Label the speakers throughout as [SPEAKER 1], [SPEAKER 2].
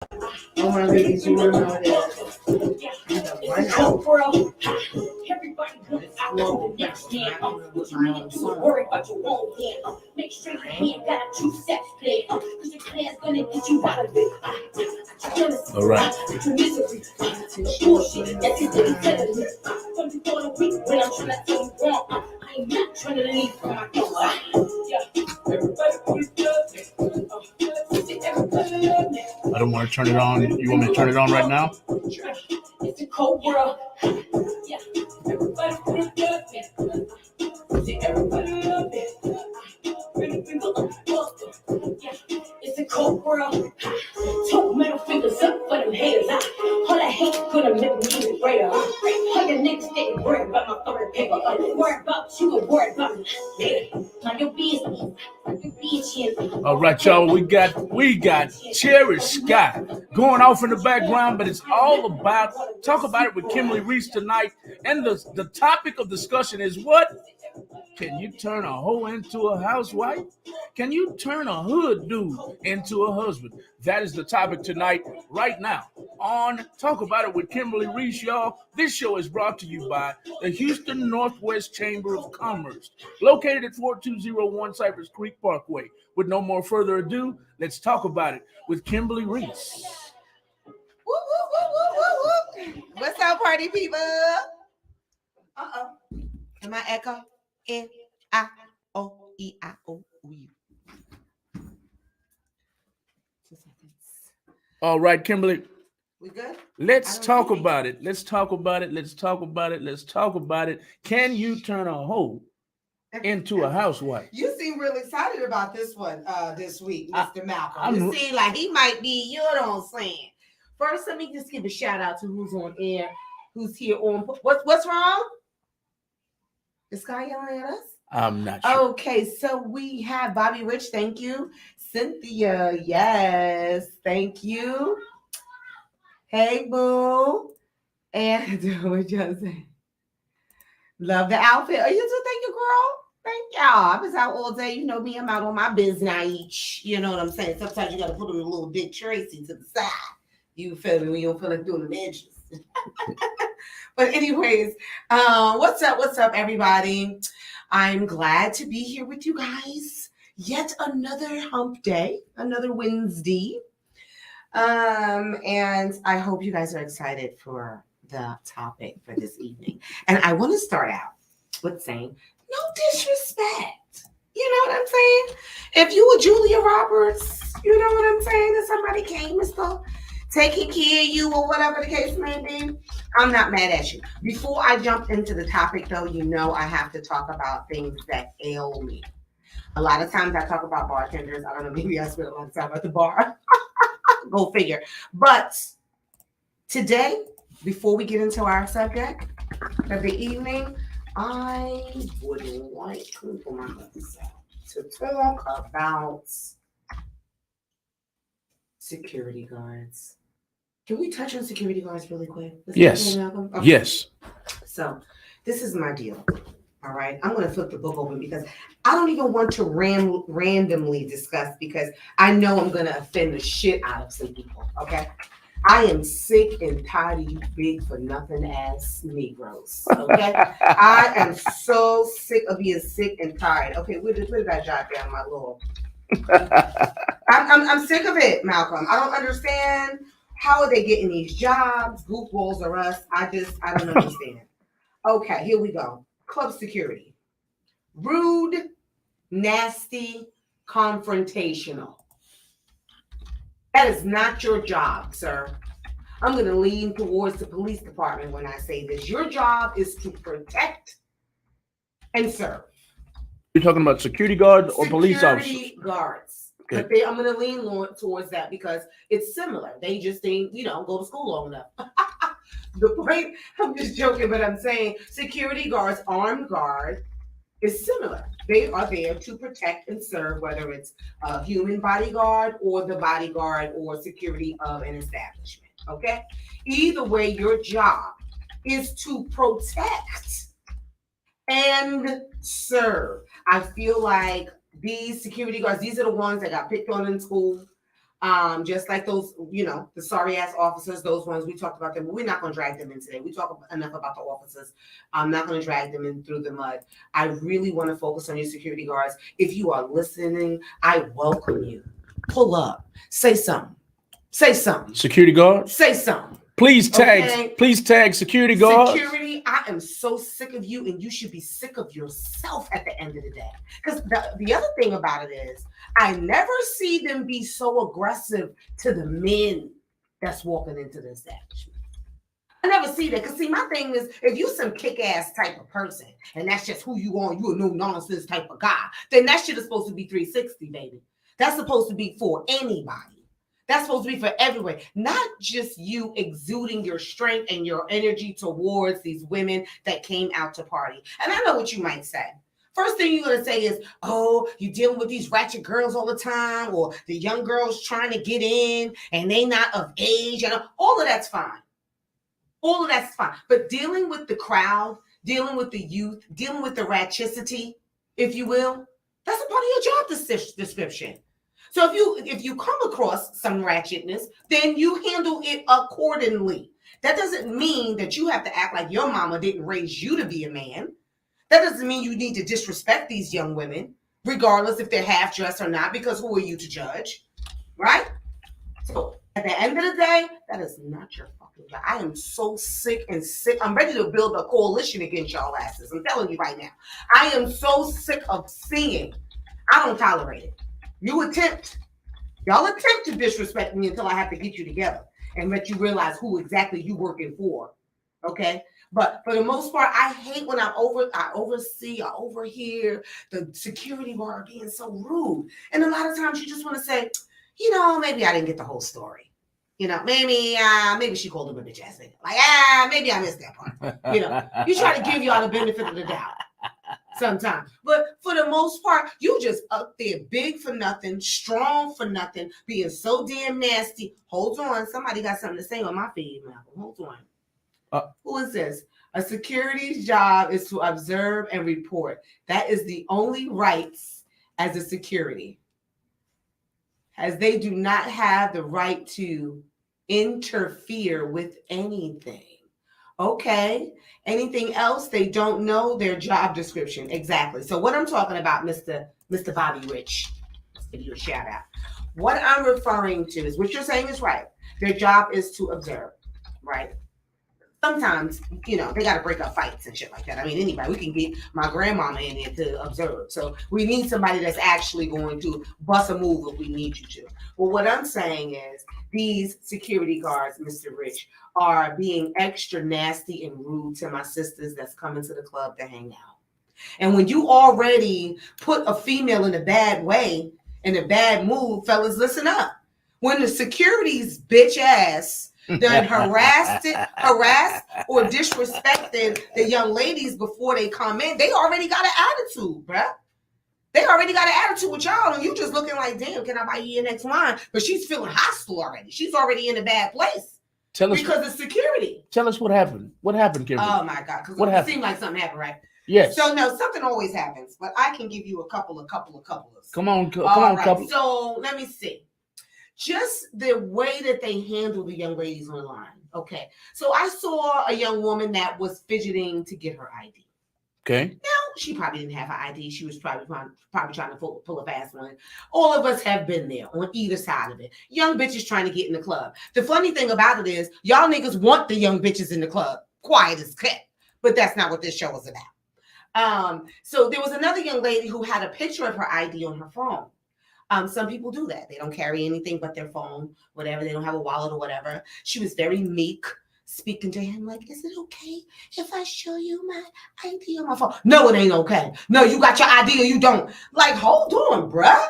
[SPEAKER 1] Oh my ladies, you want to know that it's a cold world. Everybody comes out to the next day. What you need to worry about your own head. Make sure your hand got a true sex play. Cause your plan's gonna get you out of it. All right. Misery. Bullshit. That's it. Telling me. Some people on a week when I'm trying to tell you wrong. I ain't not trying to leave from my door. Yeah. Everybody put it up. I don't want to turn it on. You want me to turn it on right now? It's a cold world. Yeah. Everybody put it up. Everybody love it. Yeah. It's a cold world. Two middle fingers up for them haters. All that hate gonna make me even greater. All your niggas getting worried about my fucking paper. Worried about you and worried about me later. Mind your business. All right, y'all. We got Cherry Scott going off in the background, but it's all about talk about it with Kimberly Riese tonight. And the topic of discussion is what? Can you turn a hoe into a housewife? Can you turn a hood dude into a husband? That is the topic tonight, right now, on Talk About It with Kimberly Riese, y'all. This show is brought to you by the Houston Northwest Chamber of Commerce, located at 4201 Cypress Creek Parkway. With no more further ado, let's talk about it with Kimberly Riese.
[SPEAKER 2] What's up, party people? Am I echo? N-I-O-E-I-O-U. 2 seconds.
[SPEAKER 1] All right, Kimberly.
[SPEAKER 2] We good?
[SPEAKER 1] Let's talk about it. Let's talk about it. Let's talk about it. Let's talk about it. Can you turn a hoe into a housewife?
[SPEAKER 2] You seem really excited about this one this week, Mr. Malcolm. You seem like he might be, you know what I'm saying. First, let me just give a shout out to who's on air, who's here on. What's wrong? Is Sky yelling at us?
[SPEAKER 1] I'm not sure.
[SPEAKER 2] Okay, so we have Bobby Rich, thank you. Cynthia, yes, thank you. Hey, boo. And what y'all say? Love the outfit. Oh, you too, thank you, girl. Thank y'all. I was out all day. You know me, I'm out on my business. You know what I'm saying? Sometimes you got to put on a little Dick Tracy to the side. You feel me when you don't feel like doing the edges. But anyways, what's up, everybody? I'm glad to be here with you guys. Yet another hump day, another Wednesday. And I hope you guys are excited for the topic for this evening. And I want to start out with saying, no disrespect. You know what I'm saying? If you were Julia Roberts, you know what I'm saying? If somebody came and stuff, taking care of you or whatever the case may be, I'm not mad at you. Before I jump into the topic, though, you know I have to talk about things that ail me. A lot of times I talk about bartenders. I don't know, maybe I spend a lot of time at the bar. Go figure. But today, before we get into our subject of the evening, I would like to talk about security guards. Can we touch on security guards really quick?
[SPEAKER 1] Yes. Okay. Yes.
[SPEAKER 2] So this is my deal. All right. I'm going to flip the book open because I don't even want to randomly discuss because I know I'm going to offend the shit out of some people. Okay. I am sick and tired of you big for nothing ass Negroes. Okay. I am so sick of being sick and tired. Okay. Where did I jot down my little? I'm sick of it, Malcolm. I don't understand. How are they getting these jobs? Goofballs are us. I don't understand. Okay, here we go. Club security. Rude, nasty, confrontational. That is not your job, sir. I'm going to lean towards the police department when I say this. Your job is to protect and serve.
[SPEAKER 1] You're talking about security guards or police officers? Security
[SPEAKER 2] guards. Okay. I'm going to lean towards that because it's similar. They just didn't, go to school long enough. The point, I'm just joking, but I'm saying security guards, armed guard, is similar. They are there to protect and serve, whether it's a human bodyguard or the bodyguard or security of an establishment. Okay? Either way, your job is to protect and serve. I feel like these security guards, these are the ones that got picked on in school. Just like those, the sorry ass officers, those ones we talked about them, but we're not going to drag them in today. We talk enough about the officers. I'm not going to drag them in through the mud. I really want to focus on your security guards. If you are listening, I welcome you. Pull up, say something. Say something.
[SPEAKER 3] Security guards?
[SPEAKER 2] Say something.
[SPEAKER 3] Please tag security guards.
[SPEAKER 2] Security, I am so sick of you, and you should be sick of yourself at the end of the day. Because the other thing about it is, I never see them be so aggressive to the men that's walking into the establishment. I never see that. Because see, my thing is, if you some kick-ass type of person, and that's just who you are, you a no-nonsense type of guy, then that shit is supposed to be 360, baby. That's supposed to be for anybody. That's supposed to be for everyone, not just you exuding your strength and your energy towards these women that came out to party. And I know what you might say. First thing you're going to say is, oh, you're dealing with these ratchet girls all the time, or the young girls trying to get in and they not of age. And all of that's fine. All of that's fine. But dealing with the crowd, dealing with the youth, dealing with the ratchicity, if you will, that's a part of your job description. So if you come across some ratchetness, then you handle it accordingly. That doesn't mean that you have to act like your mama didn't raise you to be a man. That doesn't mean you need to disrespect these young women, regardless if they're half dressed or not, because who are you to judge, right? So at the end of the day, that is not your fucking job. I am so sick. I'm ready to build a coalition against y'all asses. I'm telling you right now. I am so sick of seeing. I don't tolerate it. Y'all attempt to disrespect me until I have to get you together and let you realize who exactly you working for. Okay? But for the most part, I hate when I overhear the security guard being so rude. And a lot of times you just want to say, maybe I didn't get the whole story. Maybe she called him a bitch ass nigga. Like, maybe I missed that part. You try to give y'all the benefit of the doubt. Sometimes, but for the most part, you just up there, big for nothing, strong for nothing, being so damn nasty. Hold on, somebody got something to say on my feed, Malcolm. Hold on. Who is this? A security's job is to observe and report. That is the only rights as a security, as they do not have the right to interfere with anything. Okay. Anything else they don't know their job description? Exactly. So what I'm talking about, Mr. Bobby Rich, let's give you a shout out. What I'm referring to is what you're saying is right. Their job is to observe, right? Sometimes, they got to break up fights and shit like that. I mean, anybody, we can get my grandmama in there to observe. So we need somebody that's actually going to bust a move if we need you to. Well, what I'm saying is these security guards, Mr. Rich, are being extra nasty and rude to my sisters that's coming to the club to hang out. And when you already put a female in a bad way, in a bad mood, fellas, listen up. When the security's bitch ass done harassed or disrespected the young ladies before they come in, they already got an attitude, bruh. They already got an attitude with y'all, and you just looking like, damn, can I buy you your next wine? But she's feeling hostile already. She's already in a bad place. Because of security.
[SPEAKER 3] Tell us what happened. What happened, Kimberly?
[SPEAKER 2] Oh my God. Because it seemed like something happened, right?
[SPEAKER 3] Yes.
[SPEAKER 2] So no, something always happens, but I can give you a couple of.
[SPEAKER 3] Come on, couple.
[SPEAKER 2] So let me see. Just the way that they handle the young ladies online. Okay. So I saw a young woman that was fidgeting to get her ID.
[SPEAKER 3] Okay.
[SPEAKER 2] Now, she probably didn't have her ID. She was probably trying to pull a fast one. All of us have been there on either side of it. Young bitches trying to get in the club. The funny thing about it is, y'all niggas want the young bitches in the club. Quiet as kept. But that's not what this show is about. So there was another young lady who had a picture of her ID on her phone. Some people do that. They don't carry anything but their phone, whatever. They don't have a wallet or whatever. She was very meek, speaking to him like, is it okay if I show you my ID on my phone? No, it ain't okay. No, you got your ID or you don't. Like, hold on, bruh.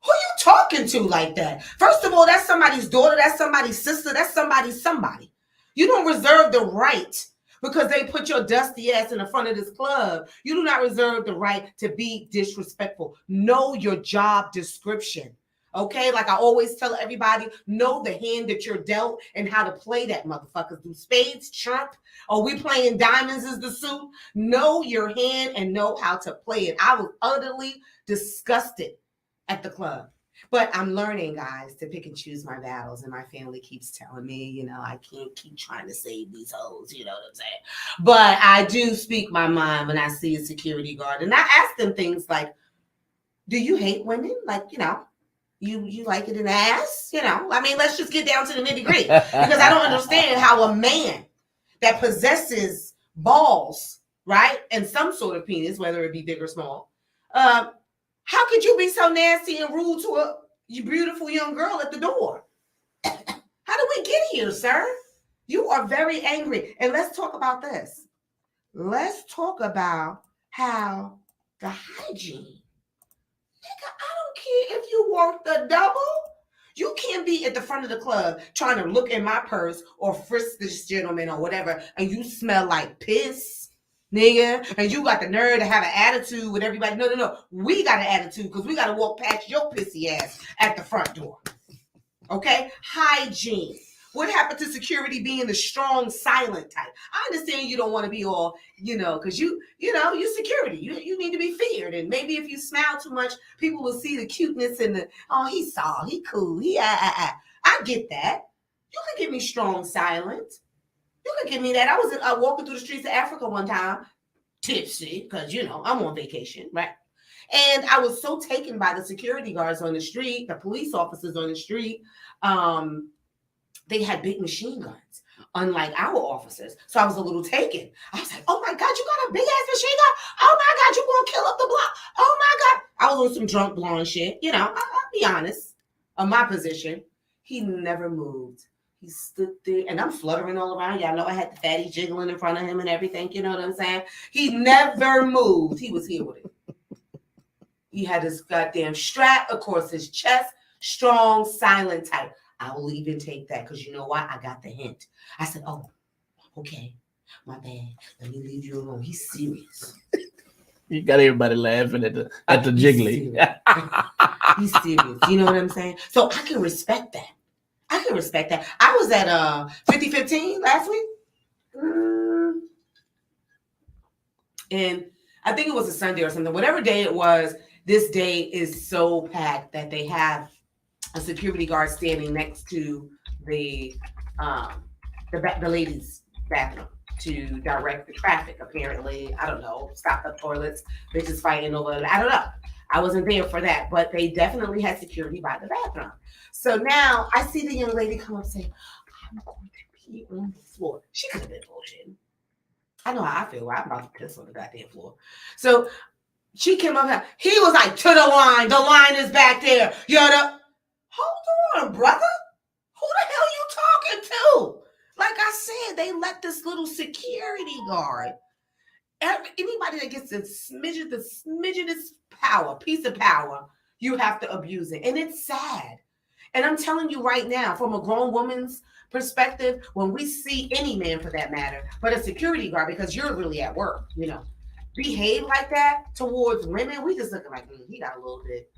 [SPEAKER 2] Who you talking to like that? First of all, that's somebody's daughter. That's somebody's sister. That's somebody. You don't reserve the right because they put your dusty ass in the front of this club. You do not reserve the right to be disrespectful. Know your job description. Okay, like I always tell everybody, know the hand that you're dealt and how to play that motherfucker. Do spades trump? Are we playing diamonds as the suit? Know your hand and know how to play it. I was utterly disgusted at the club But I'm learning, guys, to pick and choose my battles. And my family keeps telling me, I can't keep trying to save these hoes. You know what I'm saying? But I do speak my mind when I see a security guard. And I ask them things like, do you hate women? Like, you like it in the ass? I mean, let's just get down to the nitty gritty. Because I don't understand how a man that possesses balls, right? And some sort of penis, whether it be big or small, how could you be so nasty and rude to a beautiful young girl at the door? How did we get here, sir? You are very angry. And let's talk about this. Let's talk about how the hygiene. Nigga, I don't care if you work the double. You can't be at the front of the club trying to look in my purse or frisk this gentleman or whatever, and you smell like piss, nigga, and you got the nerve to have an attitude with everybody. No. We got an attitude because we got to walk past your pissy ass at the front door. Okay? Hygiene. What happened to security being the strong, silent type? I understand you don't want to be all, because you're security. You need to be feared. And maybe if you smile too much, people will see the cuteness and he's soft, he cool, I get that. You can give me strong, silent. You can give me that. I was walking through the streets of Africa one time, tipsy, because, I'm on vacation, right? And I was so taken by the security guards on the street, the police officers on the street. They had big machine guns, unlike our officers. So I was a little taken. I was like, oh my God, you got a big ass machine gun? Oh my God, you gonna kill up the block? Oh my God. I was on some drunk blonde shit. I'll be honest. On my position, he never moved. He stood there and I'm fluttering all around. Y'all know I had the fatty jiggling in front of him and everything. You know what I'm saying? He never moved. He was here with it. He had his goddamn strap across his chest, strong, silent type. I will even take that because you know what? I got the hint. I said, oh, okay, my bad. Let me leave you alone. He's serious.
[SPEAKER 3] You got everybody laughing at the jiggly.
[SPEAKER 2] He's serious. You know what I'm saying? So I can respect that. I was at 5015 last week. And I think it was a Sunday or something. Whatever day it was, this day is so packed that they have a security guard standing next to the ladies' bathroom to direct the traffic. Apparently, I don't know, stop the toilets, bitches fighting over it. I don't know. I wasn't there for that, but they definitely had security by the bathroom. So now I see the young lady come up saying, I'm going to pee on the floor. She could have been bullshitting. I know how I feel. I'm about to piss on the goddamn floor. So she came up here. He was like, to the line. The line is back there. Hold on, brother. Who the hell you talking to? Like I said, they let this little security guard, anybody that gets the smidgenest power, piece of power, you have to abuse it. And it's sad. And I'm telling you right now, from a grown woman's perspective, when we see any man for that matter, but a security guard, because you're really at work, behave like that towards women, we just looking like, he got a little bit.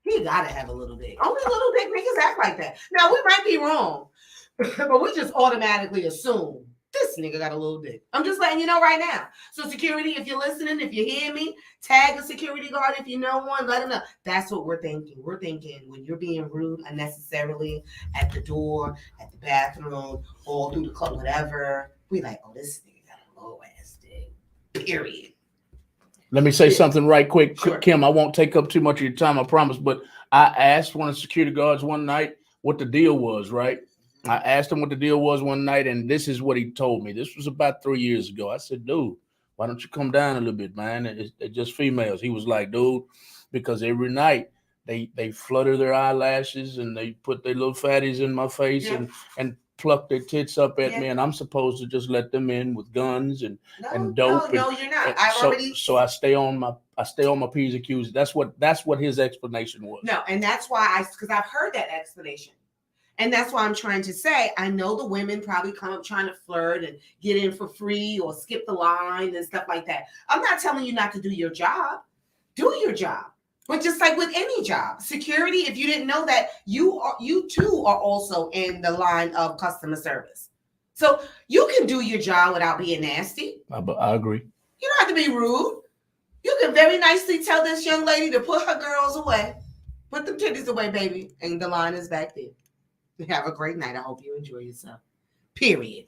[SPEAKER 2] He gotta have a little dick. Only little dick niggas act like that. Now we might be wrong, but we just automatically assume this nigga got a little dick. I'm just letting you know right now. So security, if you're listening, if you hear me, tag a security guard. If you know one, let him know. That's what we're thinking. We're thinking when you're being rude unnecessarily at the door, at the bathroom, all through the club, whatever. We like, oh, this nigga got a low ass dick. Period.
[SPEAKER 3] Let me say something right quick,
[SPEAKER 2] Sure.
[SPEAKER 3] Kim. I won't take up too much of your time, I promise. But I asked one of the security guards one night what the deal was, right? I asked him what the deal was one night, and this is what he told me. This was about 3 years ago. I said, dude, why don't you come down a little bit, man? It's just females. He was like, dude, because every night they flutter their eyelashes and they put their little fatties in my face and pluck their tits up at me, and I'm supposed to just let them in with guns and dope.
[SPEAKER 2] No, you're not.
[SPEAKER 3] So I stay on my P's and Q's. That's what his explanation was.
[SPEAKER 2] No, and that's why because I've heard that explanation. And that's why I'm trying to say, I know the women probably come up trying to flirt and get in for free or skip the line and stuff like that. I'm not telling you not to do your job. Do your job. But just like with any job, security, if you didn't know that, you too are also in the line of customer service. So you can do your job without being nasty.
[SPEAKER 3] I agree.
[SPEAKER 2] You don't have to be rude. You can very nicely tell this young lady to put her girls away. Put them titties away, baby. And the line is back there. Have a great night. I hope you enjoy yourself. Period.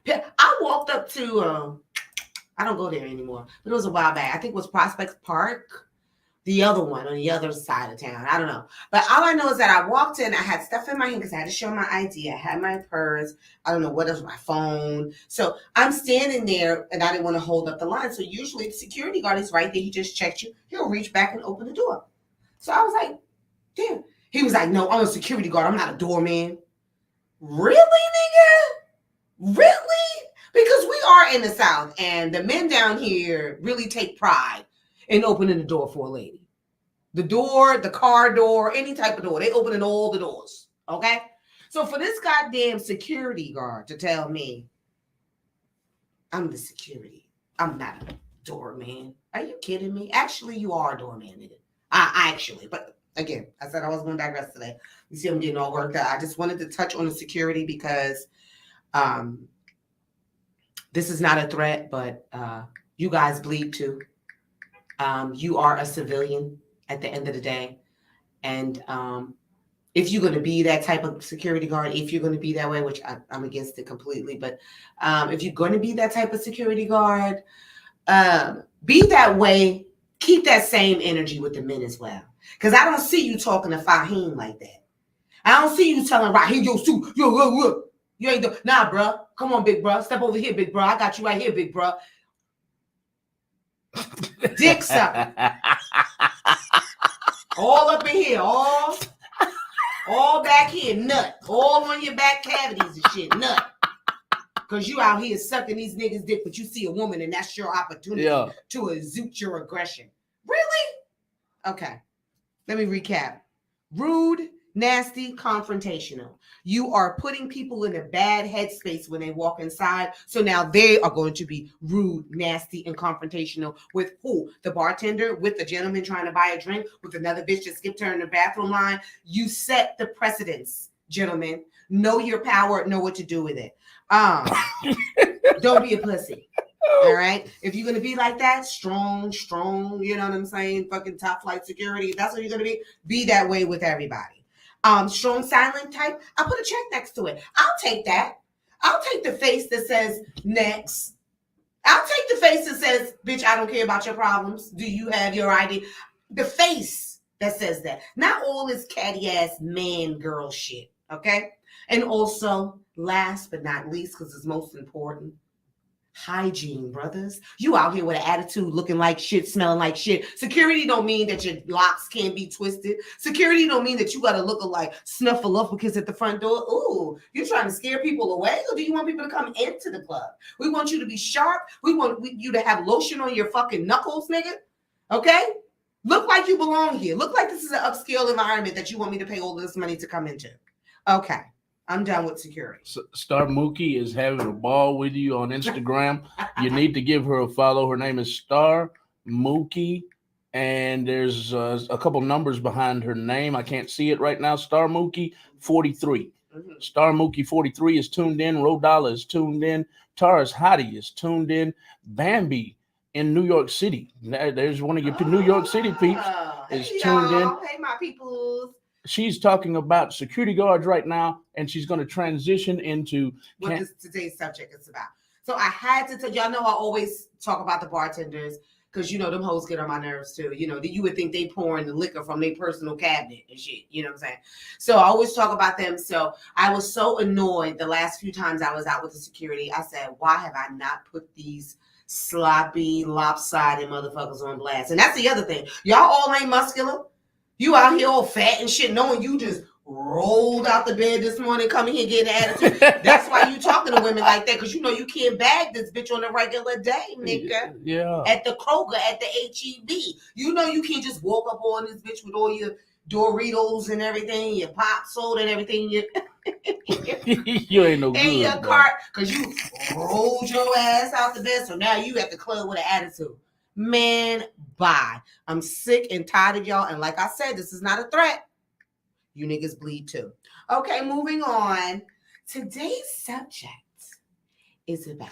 [SPEAKER 2] I walked up to, I don't go there anymore, but it was a while back. I think it was Prospect Park. The other one on the other side of town. I don't know. But all I know is that I walked in. I had stuff in my hand because I had to show my ID. I had my purse. I don't know what else, my phone. So I'm standing there and I didn't want to hold up the line. So usually the security guard is right there. He just checks you. He'll reach back and open the door. So I was like, damn. He was like, no, I'm a security guard. I'm not a doorman. Really, nigga? Really? Because we are in the South and the men down here really take pride in opening the door for a lady. The door, the car door, any type of door. They opening all the doors. Okay? So for this goddamn security guard to tell me I'm the security, I'm not a doorman. Are you kidding me? Actually, you are a doorman, nigga. Actually, but again, I said I was going to digress today. You see, I'm getting all worked out. I just wanted to touch on the security because this is not a threat, but you guys bleed too. You are a civilian at the end of the day. And if you're going to be that type of security guard, if you're going to be that way, which I'm against it completely, but if you're going to be that type of security guard, be that way. Keep that same energy with the men as well. Because I don't see you talking to Fahim like that. I don't see you telling Raheem, yo, you ain't doing, nah, bro. Come on, big bro. Step over here, big bro. I got you right here, big bro. Dick sucking. All up in here, all back here, nut. All on your back cavities and shit, nut. Because you out here sucking these niggas' dick, but you see a woman and that's your opportunity to exude your aggression. Really? Okay. Let me recap. Rude, nasty, confrontational. You are putting people in a bad headspace when they walk inside. So now they are going to be rude, nasty, and confrontational with who? The bartender, with the gentleman trying to buy a drink, with another bitch that skipped her in the bathroom line. You set the precedence, gentlemen. Know your power. Know what to do with it. Don't be a pussy. All right. If you're going to be like that, strong, you know what I'm saying? Fucking top flight security. If that's what you're going to be that way with everybody. Strong, silent type. I put a check next to it. I'll take that. I'll take the face that says next. I'll take the face that says, bitch, I don't care about your problems. Do you have your ID? The face that says that. Not all this catty ass man girl shit. Okay. And also, last but not least, because it's most important, hygiene, brothers. You out here with an attitude, looking like shit, smelling like shit. Security don't mean that your locks can't be twisted. Security don't mean that you got to look like Snuffleupagus at the front door. Ooh, you trying to scare people away, or do you want people to come into the club? We want you to be sharp. We want you to have lotion on your fucking knuckles, nigga. Okay? Look like you belong here. Look like this is an upscale environment that you want me to pay all this money to come into. Okay. I'm done with security.
[SPEAKER 3] Star Mookie is having a ball with you on Instagram. You need to give her a follow. Her name is Star Mookie, and there's a couple numbers behind her name. I can't see it right now. Star Mookie 43. Mm-hmm. Star Mookie 43 is tuned in. Rodala is tuned in. Tara's Hottie is tuned in. Bambi in New York City. There's one of your New York City peeps is tuned in.
[SPEAKER 2] Hey, my peoples.
[SPEAKER 3] She's talking about security guards right now, and she's going to transition into
[SPEAKER 2] what today's subject is about. So I had to tell y'all know I always talk about the bartenders because you know them hoes get on my nerves too. You know, you would think they pouring the liquor from their personal cabinet and shit. You know what I'm saying? So I always talk about them. So I was so annoyed the last few times I was out with the security. I said, why have I not put these sloppy, lopsided motherfuckers on blast? And that's the other thing. Y'all all ain't muscular. You out here all fat and shit, knowing you just rolled out the bed this morning, coming here getting an attitude. That's why you talking to women like that, because you know you can't bag this bitch on a regular day, nigga.
[SPEAKER 3] Yeah.
[SPEAKER 2] At the Kroger, at the HEB. You know you can't just walk up on this bitch with all your Doritos and everything, your pop soda and everything.
[SPEAKER 3] You ain't no good.
[SPEAKER 2] In your cart, because you rolled your ass out the bed, so now you at the club with an attitude. Man, bye. I'm sick and tired of y'all. And like I said, this is not a threat. You niggas bleed too. Okay, moving on. Today's subject is about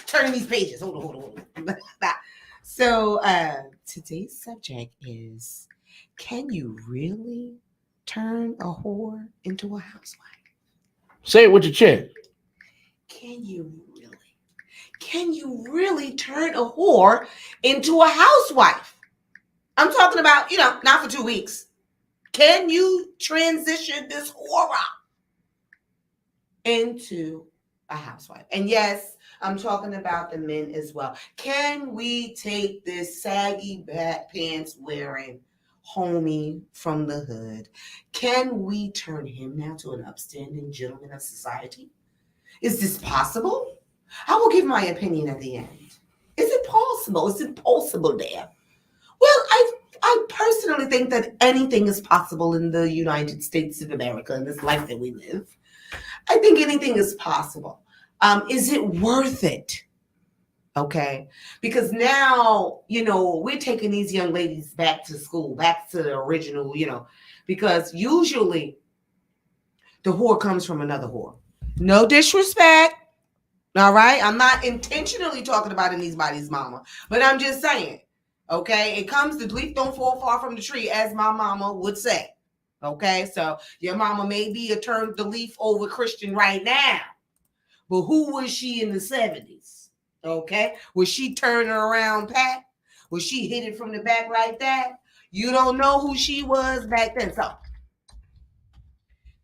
[SPEAKER 2] Turning these pages. Hold on. So today's subject is, can you really turn a whore into a housewife?
[SPEAKER 3] Say it with your chest.
[SPEAKER 2] Can you really? Can you really turn a whore into a housewife? I'm talking about, not for 2 weeks. Can you transition this horror into a housewife? And yes, I'm talking about the men as well. Can we take this saggy back pants wearing homie from the hood? Can we turn him now to an upstanding gentleman of society? Is this possible? I will give my opinion at the end. Is it possible? Is it possible there? Well, I personally think that anything is possible in the United States of America, in this life that we live. I think anything is possible. Is it worth it? Okay. Because now, we're taking these young ladies back to school, back to the original, because usually the whore comes from another whore. No disrespect. All right. I'm not intentionally talking about anybody's mama, but I'm just saying. Okay. It comes, the leaf don't fall far from the tree, as my mama would say. Okay. So your mama may be a turn the leaf over Christian right now, but who was she in the 70s? Okay. Was she turning around Pat? Was she hit it from the back like that? You don't know who she was back then. So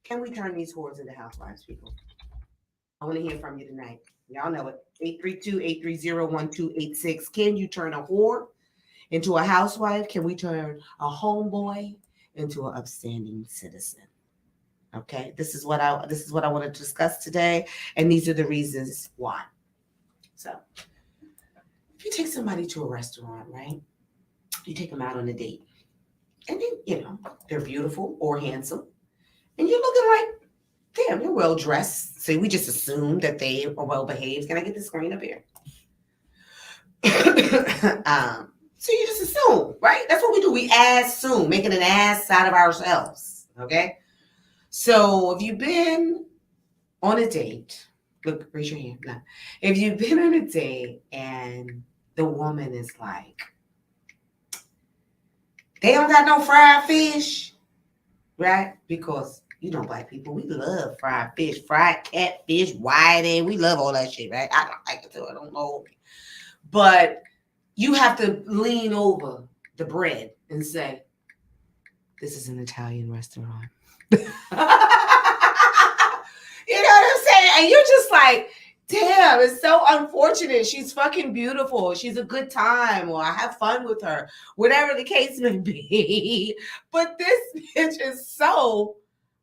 [SPEAKER 2] can we turn these whores into housewives, people? I want to hear from you tonight. Y'all know it. 832-830-1286. Can you turn a whore into a housewife? Can we turn a homeboy into an upstanding citizen? Okay, this is what I want to discuss today, and these are the reasons why. So, if you take somebody to a restaurant, right? You take them out on a date, and then they're beautiful or handsome, and you're looking like, damn, you're well dressed. So we just assume that they are well behaved. Can I get the screen up here? So you just assume, right? That's what we do. We assume, making an ass out of ourselves. Okay. So if you've been on a date, look, raise your hand. No. If you've been on a date and the woman is like, they don't got no fried fish, right? Because black people, we love fried fish, fried catfish, whiting. We love all that shit, right? I don't like it too. I don't know. But you have to lean over the bread and say, this is an Italian restaurant. You know what I'm saying? And you're just like, damn, it's so unfortunate. She's fucking beautiful. She's a good time. Or I have fun with her. Whatever the case may be. But this bitch is so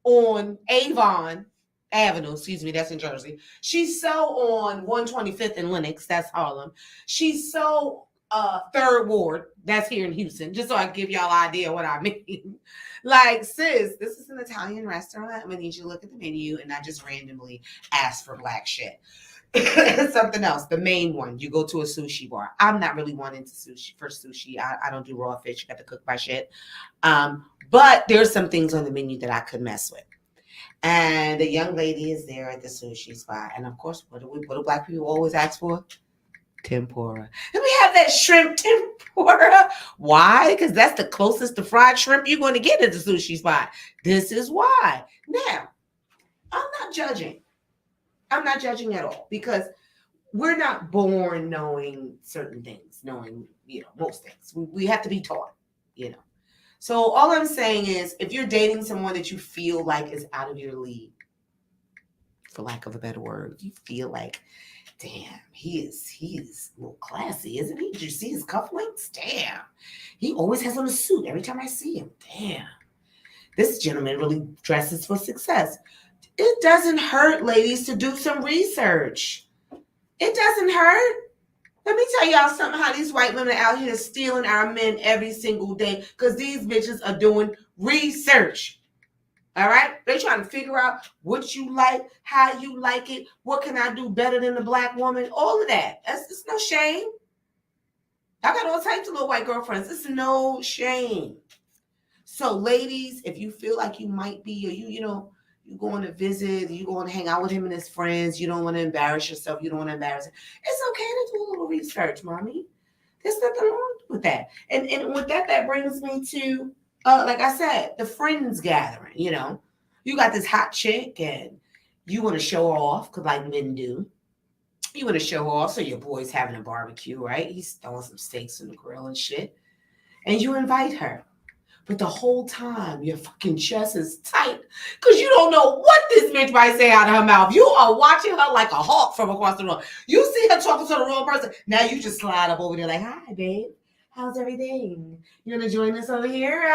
[SPEAKER 2] on Avon Avenue, that's in Jersey. She's so on 125th and Lenox, that's Harlem. She's so Third Ward, that's here in Houston, just so I can give y'all an idea what I mean. Like, sis, this is an Italian restaurant. I'm gonna need you to look at the menu and not just randomly ask for black shit. Something else, the main one, you go to a sushi bar. I'm not really one into sushi. I don't do raw fish. You got to cook my shit. But there's some things on the menu that I could mess with. And the young lady is there at the sushi spot. And of course, what do black people always ask for? Tempura. And we have that shrimp tempura. Why? Because that's the closest to fried shrimp you're going to get at the sushi spot. This is why. Now, I'm not judging. I'm not judging at all, because we're not born knowing certain things, knowing, most things. We have to be taught, So all I'm saying is, if you're dating someone that you feel like is out of your league, for lack of a better word, you feel like, damn, he is a little classy, isn't he? Did you see his cufflinks? Damn. He always has on a suit every time I see him. Damn. This gentleman really dresses for success. It doesn't hurt, ladies, to do some research. It doesn't hurt. Let me tell y'all something, how these white women out here stealing our men every single day, because these bitches are doing research. All right? They're trying to figure out what you like, how you like it, what can I do better than the black woman, all of that. It's no shame. I got all types of little white girlfriends. It's no shame. So ladies, if you feel like you might be, or You going to visit, you going to hang out with him and his friends. You don't want to embarrass yourself. You don't want to embarrass him. It's okay to do a little research, mommy. There's nothing wrong with that. And with that, that brings me to, like I said, the friends gathering. You know, you got this hot chick and you want to show off because like men do. You want to show off, so your boy's having a barbecue, right? He's throwing some steaks in the grill and shit. And you invite her. But the whole time, your fucking chest is tight because you don't know what this bitch might say out of her mouth. You are watching her like a hawk from across the room. You see her talking to the wrong person. Now you just slide up over there like, hi, babe. How's everything? You want to join us over here?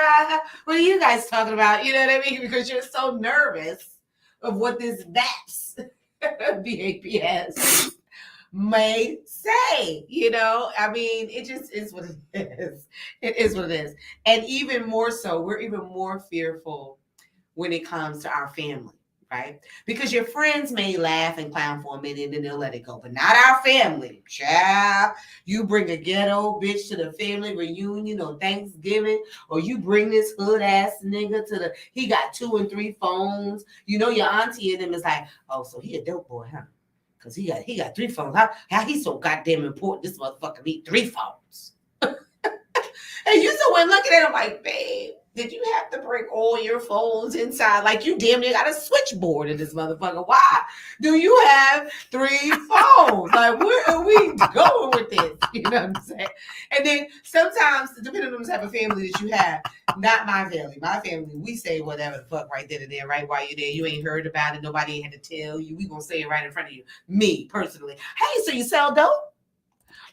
[SPEAKER 2] What are you guys talking about? You know what I mean? Because you're so nervous of what this VAPS, VAPS, may say, you know. I mean, it just is what it is. It is what it is. And even more so, we're even more fearful when it comes to our family, right? Because your friends may laugh and clown for a minute and then they'll let it go, but not our family. Child, you bring a ghetto bitch to the family reunion or Thanksgiving, or you bring this hood ass nigga to the, he got 2 and 3 phones. You know, your auntie and them is like, oh, so he a dope boy, huh? Because he got 3 phones. How he's so goddamn important, this motherfucker need 3 phones. And you so when looking at him like, babe, did you have to bring all your phones inside? Like you damn near got a switchboard in this motherfucker. Why do you have 3 phones? Like, where are we going with this? You know what I'm saying? And then sometimes, depending on the type of family that you have, not my family. My family, we say whatever the fuck right then and there, right while you're there. You ain't heard about it. Nobody ain't had to tell you. We gonna say it right in front of you. Me, personally. Hey, so you sell dope?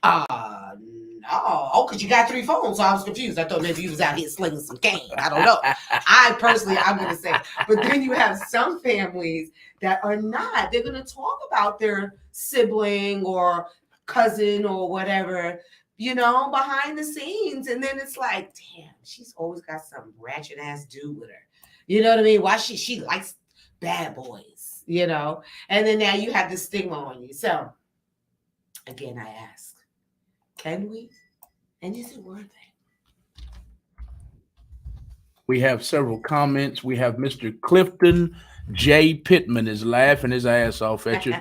[SPEAKER 2] No. Oh, because you got 3 phones, so I was confused. I thought maybe you was out here slinging some cane. I don't know. I personally, I'm going to say. But then you have some families that are not. They're going to talk about their sibling or cousin or whatever, you know, behind the scenes. And then it's like, damn, she's always got some ratchet ass dude with her. You know what I mean? Why she likes bad boys, you know? And then now you have this stigma on you. So, again, I ask, can we? And is it worth it?
[SPEAKER 3] We have several comments. We have Mr. Clifton J. Pittman is laughing his ass off at you.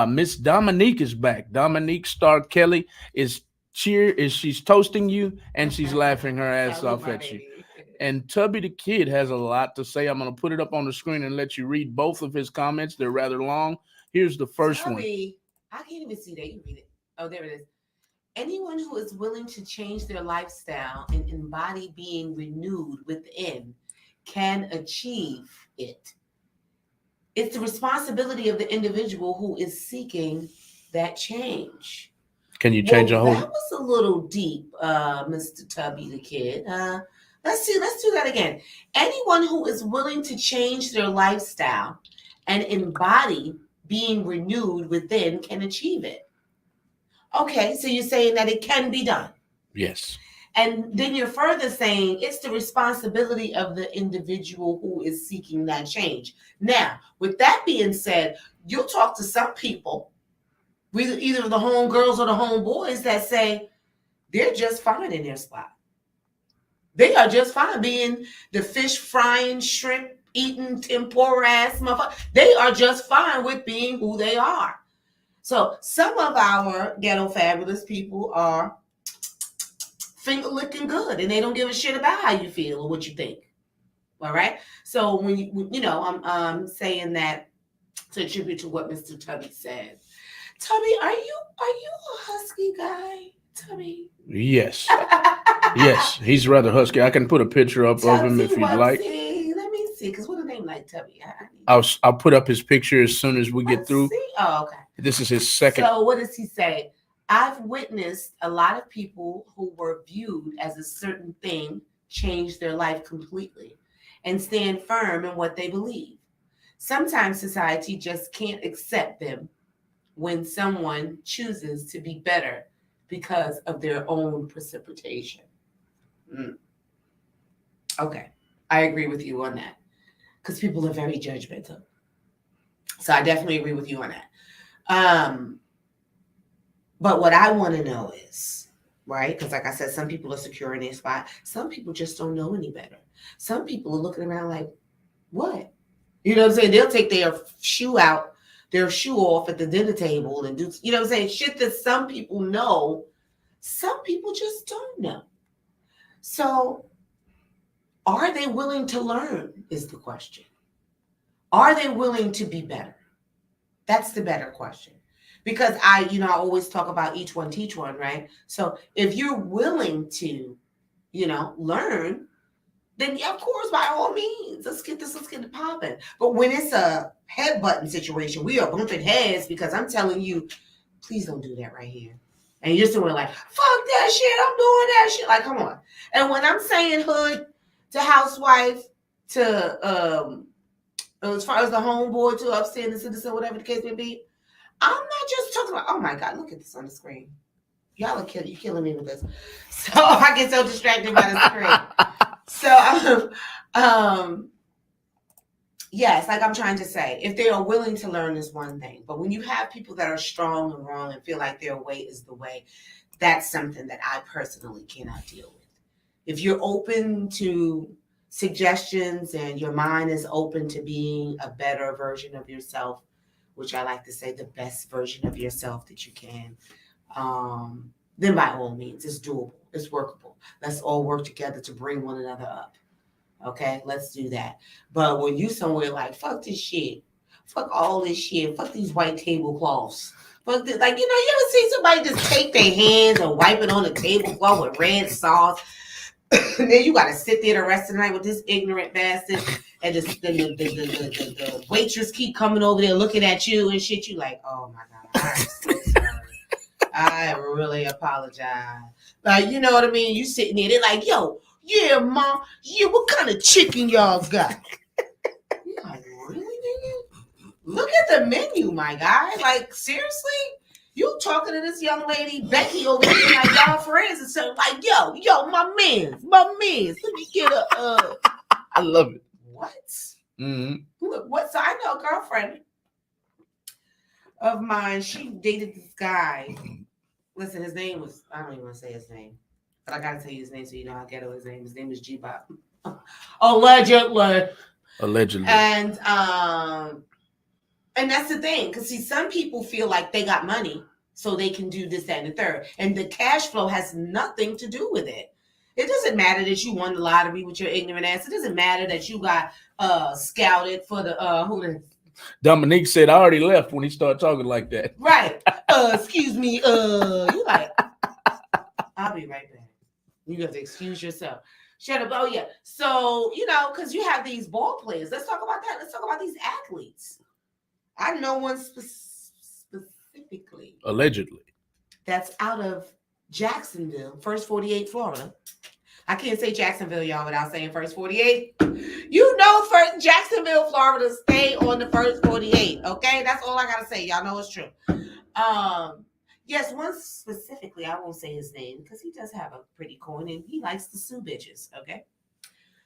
[SPEAKER 3] Miss Dominique is back. Dominique Star Kelly is she's toasting you and she's laughing her ass off at you. And Tubby the Kid has a lot to say. I'm going to put it up on the screen and let you read both of his comments. They're rather long. Here's the first one.
[SPEAKER 2] I can't even see that. You read it. Oh, there it is. Anyone who is willing to change their lifestyle and embody being renewed within can achieve it. It's the responsibility of the individual who is seeking that change.
[SPEAKER 3] Can you change a whole?
[SPEAKER 2] That was a little deep, Mr. Tubby the Kid. Let's do that again. Anyone who is willing to change their lifestyle and embody being renewed within can achieve it. Okay, so you're saying that it can be done.
[SPEAKER 3] Yes.
[SPEAKER 2] And then you're further saying it's the responsibility of the individual who is seeking that change. Now, with that being said, you'll talk to some people, either the homegirls or the homeboys, that say they're just fine in their spot. They are just fine being the fish frying, shrimp eating, tempura ass motherfucker. They are just fine with being who they are. So some of our ghetto fabulous people are finger licking good and they don't give a shit about how you feel or what you think. All right. So when you know, I'm saying that to attribute to what Mr. Tubby said. Tubby, are you a husky guy, Tubby?
[SPEAKER 3] Yes. Yes, he's rather husky. I can put a picture up of him if you'd like.
[SPEAKER 2] Let me see, because what a name like Tubby.
[SPEAKER 3] I'll put up his picture as soon as we get through.
[SPEAKER 2] See? Oh, okay.
[SPEAKER 3] This is his second.
[SPEAKER 2] So what does he say? I've witnessed a lot of people who were viewed as a certain thing change their life completely and stand firm in what they believe. Sometimes society just can't accept them when someone chooses to be better because of their own precipitation. Okay, I agree with you on that because people are very judgmental. So I definitely agree with you on that. But what I want to know is, right? Because like I said, some people are secure in their spot. Some people just don't know any better. Some people are looking around like, what? You know what I'm saying? They'll take their shoe off at the dinner table and do, you know what I'm saying? Shit that some people know, some people just don't know. So, are they willing to learn is the question. Are they willing to be better? That's the better question. Because I always talk about each one teach one, right? So if you're willing to, learn, then yeah, of course, by all means, let's get it popping. But when it's a head button situation, we are bumping heads because I'm telling you, please don't do that right here. And you're still like, fuck that shit, I'm doing that shit. Like, come on. And when I'm saying hood to housewife to as far as the homeboy to upstanding citizen, whatever the case may be, I'm not just talking about, oh my God, look at this on the screen. Y'all are killing me with this. So I get so distracted by the screen. So, yes, like I'm trying to say, if they are willing to learn is one thing. But when you have people that are strong and wrong and feel like their way is the way, that's something that I personally cannot deal with. If you're open to suggestions and your mind is open to being a better version of yourself, which I like to say the best version of yourself that you can, then by all means, it's doable, it's workable. Let's all work together to bring one another up. Okay, let's do that. But when you somewhere like, fuck this shit, fuck all this shit, fuck these white tablecloths, fuck this, like, you ever see somebody just take their hands and wipe it on the tablecloth with red sauce? And then you got to sit there the rest of the night with this ignorant bastard, and the waitress keep coming over there looking at you and shit. You like, oh my God, I'm so sorry. I really apologize. Like, you know what I mean? You sitting there, they're like, yo, yeah, mom, yeah, what kind of chicken y'all got? You're like, really, nigga? Look at the menu, my guy. Like, seriously? You talking to this young lady, Becky, over here, like y'all friends, and so like, yo, my mans. Let me get a.
[SPEAKER 3] I love it.
[SPEAKER 2] What?
[SPEAKER 3] Mm-hmm.
[SPEAKER 2] What? So I know a girlfriend of mine. She dated this guy. Listen, his name was, I don't even want to say his name, but I gotta tell you his name so you know how ghetto his name. His name is G-Bop. Allegedly. And that's the thing, because see, some people feel like they got money, so they can do this, that, and the third. And the cash flow has nothing to do with it. It doesn't matter that you won the lottery with your ignorant ass. It doesn't matter that you got scouted for the
[SPEAKER 3] Dominique said I already left when he started talking like that.
[SPEAKER 2] Right. Excuse me. You like, I'll be right back. You have to excuse yourself. Shut up. Oh yeah. So, because you have these ball players. Let's talk about that. Let's talk about these athletes. I know one specifically.
[SPEAKER 3] Allegedly.
[SPEAKER 2] That's out of Jacksonville, First 48, Florida. I can't say Jacksonville, y'all, without saying First 48. First Jacksonville, Florida, stay on the First 48. Okay, that's all I gotta say. Y'all know it's true. Yes, one specifically, I won't say his name because he does have a pretty coin and he likes to sue bitches. Okay,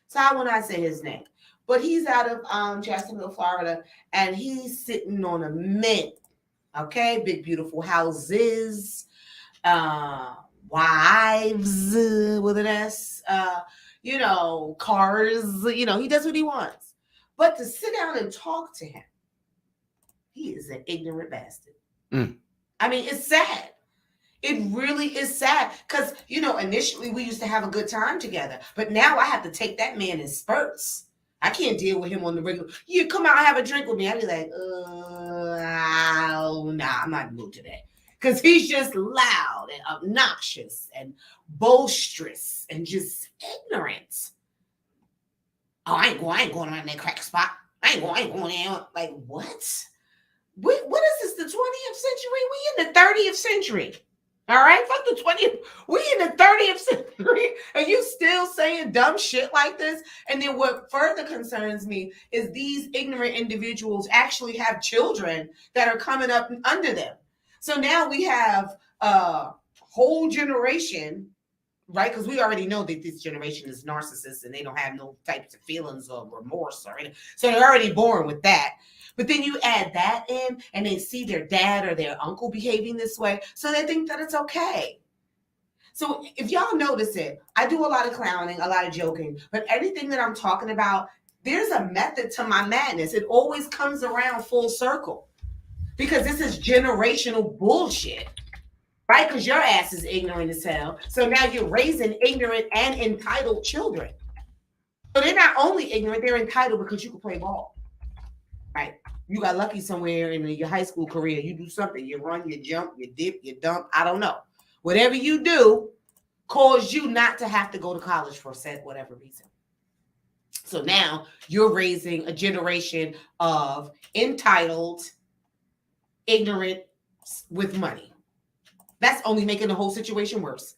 [SPEAKER 2] so I will not say his name. But he's out of Jacksonville, Florida, and he's sitting on a mint, okay? Big, beautiful houses, wives with an S, cars. He does what he wants. But to sit down and talk to him, he is an ignorant bastard.
[SPEAKER 3] Mm.
[SPEAKER 2] I mean, it's sad. It really is sad because, initially we used to have a good time together, but now I have to take that man in spurts. I can't deal with him on the regular. You come out and have a drink with me. I'd be like, nah, I'm not in the mood today. Because he's just loud and obnoxious and boisterous and just ignorant. Oh, I ain't going around that crack spot. I ain't going there. Like, what? What is this, the 20th century? We in the 30th century. All right, fuck the 20th. We in the 30th century, and you still saying dumb shit like this. And then what further concerns me is these ignorant individuals actually have children that are coming up under them. So now we have a whole generation, right? Because we already know that this generation is narcissists and they don't have no types of feelings or remorse or anything. So they're already born with that. But then you add that in and they see their dad or their uncle behaving this way. So they think that it's okay. So if y'all notice it, I do a lot of clowning, a lot of joking, but anything that I'm talking about, there's a method to my madness. It always comes around full circle because this is generational bullshit, right? Because your ass is ignorant as hell. So now you're raising ignorant and entitled children. So they're not only ignorant, they're entitled because you can play ball, right? You got lucky somewhere in your high school career. You do something. You run, you jump, you dip, you dump. I don't know. Whatever you do caused you not to have to go to college for said whatever reason. So now you're raising a generation of entitled, ignorant with money. That's only making the whole situation worse.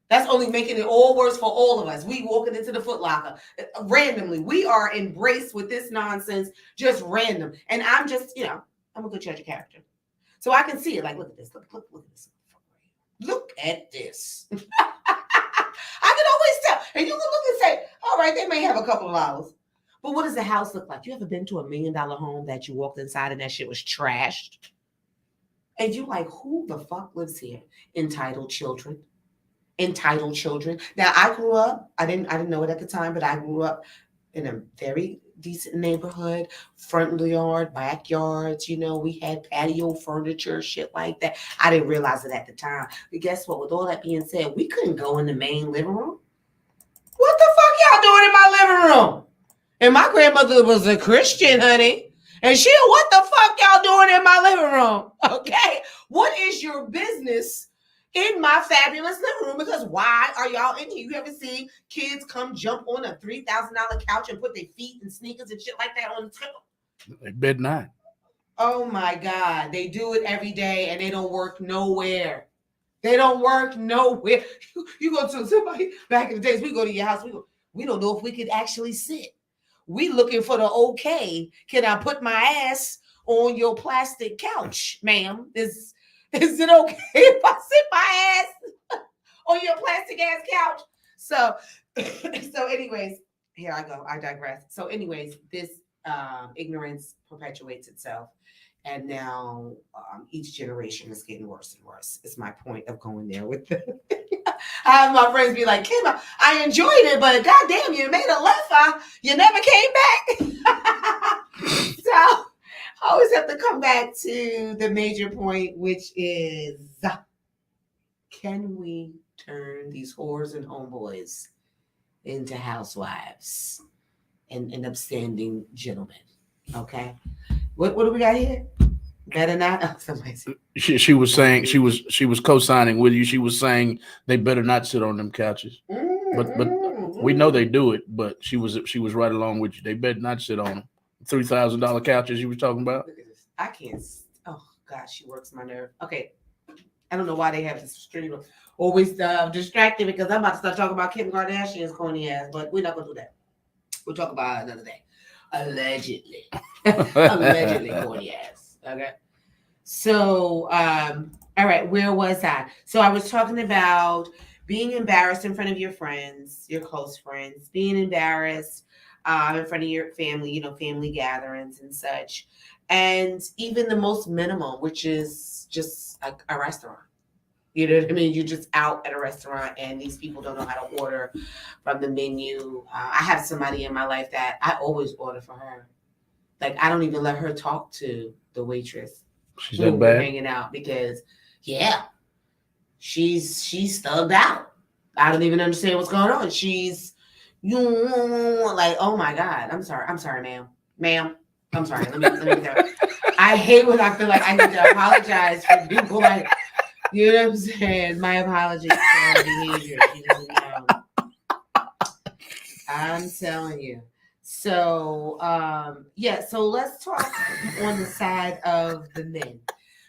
[SPEAKER 2] That's only making it all worse for all of us. We walking into the Foot Locker randomly. We are embraced with this nonsense, just random. And I'm just, I'm a good judge of character. So I can see it. Like, look at this. Look at this. Look at this. I can always tell. And you can look and say, all right, they may have a couple of dollars. But what does the house look like? You ever been to $1 million home that you walked inside and that shit was trashed? And you like, who the fuck lives here? Entitled children. Now I grew up, I didn't know it at the time, but I grew up in a very decent neighborhood, front yard, backyards, we had patio furniture, shit like that. I didn't realize it at the time. But guess what? With all that being said, we couldn't go in the main living room. What the fuck y'all doing in my living room? And my grandmother was a Christian, honey. And what the fuck y'all doing in my living room? Okay. What is your business in my fabulous living room? Because why are y'all in here? You ever seen kids come jump on a $3,000 couch and put their feet and sneakers and shit like that on the table?
[SPEAKER 3] They bet not.
[SPEAKER 2] Oh my God. They do it every day and they don't work nowhere. They don't work nowhere. You go to somebody back in the days, we go to your house. We don't know if we could actually sit. We looking for the okay. Can I put my ass on your plastic couch, ma'am? Is it okay if I sit my ass on your plastic ass couch? So anyways, here I go. I digress. So anyways, this ignorance perpetuates itself. And now each generation is getting worse and worse. It's my point of going there with the I have my friends be like, Kim, I enjoyed it, but goddamn, you made a left. You never came back. So I always have to come back to the major point, which is, can we turn these whores and homeboys into housewives and upstanding gentlemen? Okay. What do we got here? Better not. Oh, somebody said.
[SPEAKER 3] She was saying she was co-signing with you. She was saying they better not sit on them couches. But we know they do it. But she was right along with you. They better not sit on them. $3,000 couches you were talking about.
[SPEAKER 2] Look at this. I can't. Oh gosh, she works my nerve. Okay, I don't know why they have this stream always distracted because I'm about to start talking about Kim Kardashian's corny ass. But we're not gonna do that. We'll talk about it another day. Allegedly corny ass. Okay. So, all right, where was I? So I was talking about being embarrassed in front of your friends, your close friends, being embarrassed in front of your family, family gatherings and such. And even the most minimum, which is just a restaurant. You know what I mean? You're just out at a restaurant and these people don't know how to order from the menu. I have somebody in my life that I always order for her. Like, I don't even let her talk to the waitress.
[SPEAKER 3] She's that bad?
[SPEAKER 2] Hanging out because, she's thugged out. I don't even understand what's going on. She's like, oh my God. I'm sorry, ma'am. I'm sorry. Let me get that. I hate when I feel like I need to apologize for people like, you know what I'm saying? My apologies for her behavior. She doesn't know. I'm telling you. So, so let's talk on the side of the men.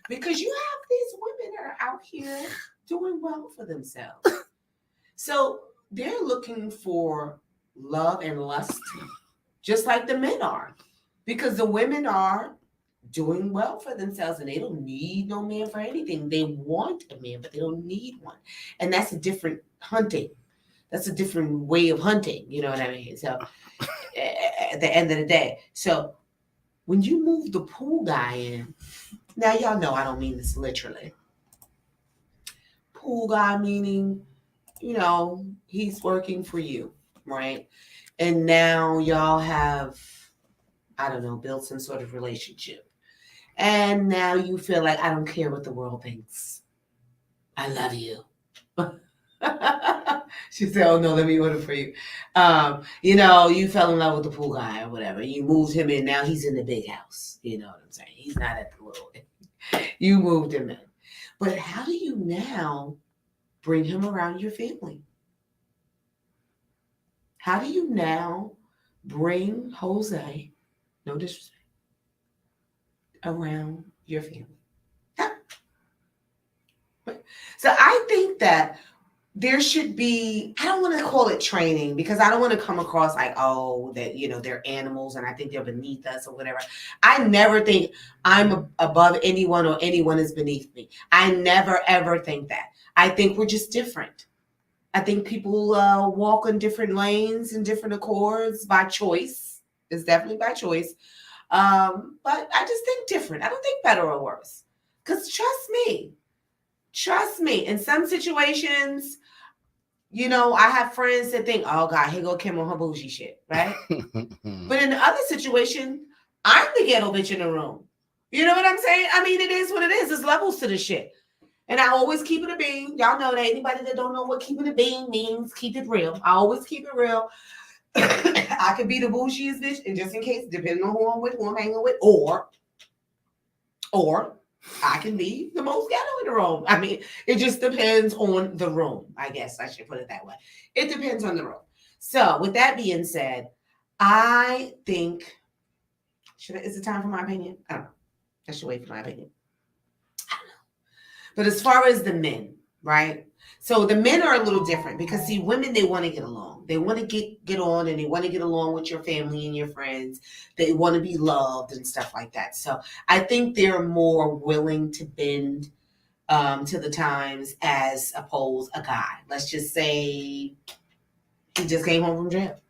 [SPEAKER 2] Because you have these women that are out here doing well for themselves. So they're looking for love and lust, just like the men are. Because the women are doing well for themselves and they don't need no man for anything. They want a man, but they don't need one. And that's a different hunting. That's a different way of hunting. You know what I mean? So at the end of the day. So when you move the pool guy in, now y'all know I don't mean this literally. Pool guy meaning, he's working for you, right? And now y'all have, I don't know, built some sort of relationship. And now you feel like, I don't care what the world thinks. I love you. She said, "Oh no, let me order for you." You fell in love with the pool guy or whatever. You moved him in. Now he's in the big house. You know what I'm saying? He's not at the little. You moved him in. But how do you now bring him around your family? How do you now bring Jose, no disrespect, around your family? So I think that there should be, I don't want to call it training because I don't want to come across like, oh, that, they're animals and I think they're beneath us or whatever. I never think I'm above anyone or anyone is beneath me. I never, ever think that. I think we're just different. I think people walk on different lanes and different accords by choice. It's definitely by choice. But I just think different. I don't think better or worse. Because trust me, in some situations, I have friends that think, oh God, here go Kim on her bougie shit, right? But in the other situation, I'm the ghetto bitch in the room. You know what I'm saying? I mean, it is what it is. There's levels to this shit. And I always keep it a bean. Y'all know that. Anybody that don't know what keeping a bean means, keep it real. I always keep it real. I could be the bougiest bitch, and just in case, depending on who I'm with, who I'm hanging with, or I can be the most ghetto in the room. I mean, it just depends on the room. I guess I should put it that way. It depends on the room. So with that being said, I think, is it time for my opinion? I don't know. I should wait for my opinion. I don't know. But as far as the men, right? So the men are a little different because see, women, they want to get along. They want to get on and they want to get along with your family and your friends. They want to be loved and stuff like that. So I think they're more willing to bend to the times as opposed a guy. Let's just say he just came home from jail.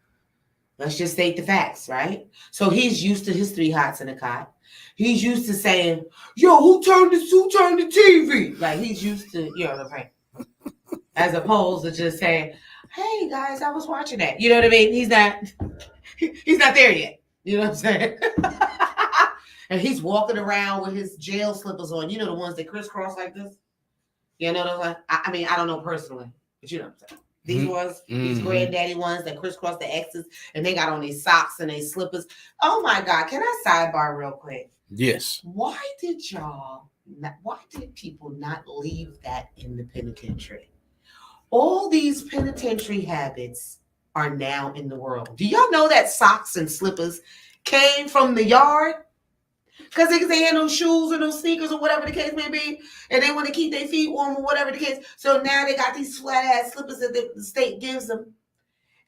[SPEAKER 2] Let's just state the facts, right? So he's used to his 3 hots in a cot. He's used to saying, yo, who turned the TV? Like he's used to, the prank. As opposed to just saying, hey guys, I was watching that. You know what I mean? He's not there yet. You know what I'm saying? And he's walking around with his jail slippers on. You know the ones that crisscross like this? You know those ones? I mean, I don't know personally, but you know what I'm saying. These ones, these granddaddy ones that crisscross the X's, and they got on these socks and these slippers. Oh my God, can I sidebar real quick?
[SPEAKER 3] Yes.
[SPEAKER 2] Why did people not leave that in the penitentiary? All these penitentiary habits are now in the world. Do y'all know that socks and slippers came from the yard? Because they had no shoes or no sneakers or whatever the case may be, and they want to keep their feet warm or whatever the case. So now they got these flat ass slippers that the state gives them.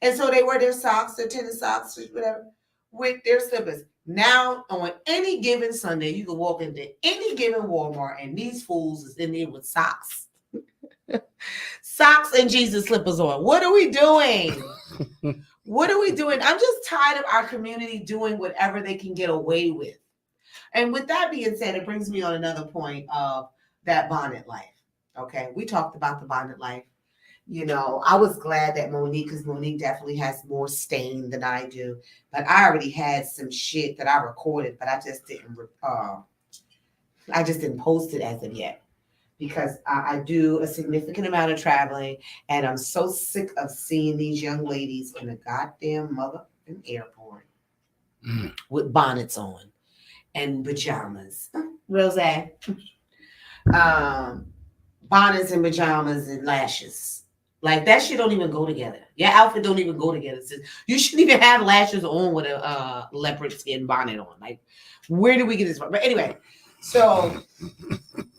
[SPEAKER 2] And so they wear their socks, their tennis socks, or whatever, with their slippers. Now, on any given Sunday, you can walk into any given Walmart, and these fools is in there with socks. Socks and Jesus slippers on. What are we doing? What are we doing? I'm just tired of our community doing whatever they can get away with. And with that being said, it brings me on another point of that bonnet life. Okay, we talked about the bonnet life. I was glad that because Monique definitely has more stain than I do. But I already had some shit that I recorded, but I just didn't post it as of yet. Because I do a significant amount of traveling, and I'm so sick of seeing these young ladies in a goddamn motherfucking airport with bonnets on and pajamas. Rose, bonnets and pajamas and lashes. Like that shit don't even go together. Your outfit don't even go together. You shouldn't even have lashes on with a leopard skin bonnet on. Like, where do we get this from? But anyway, so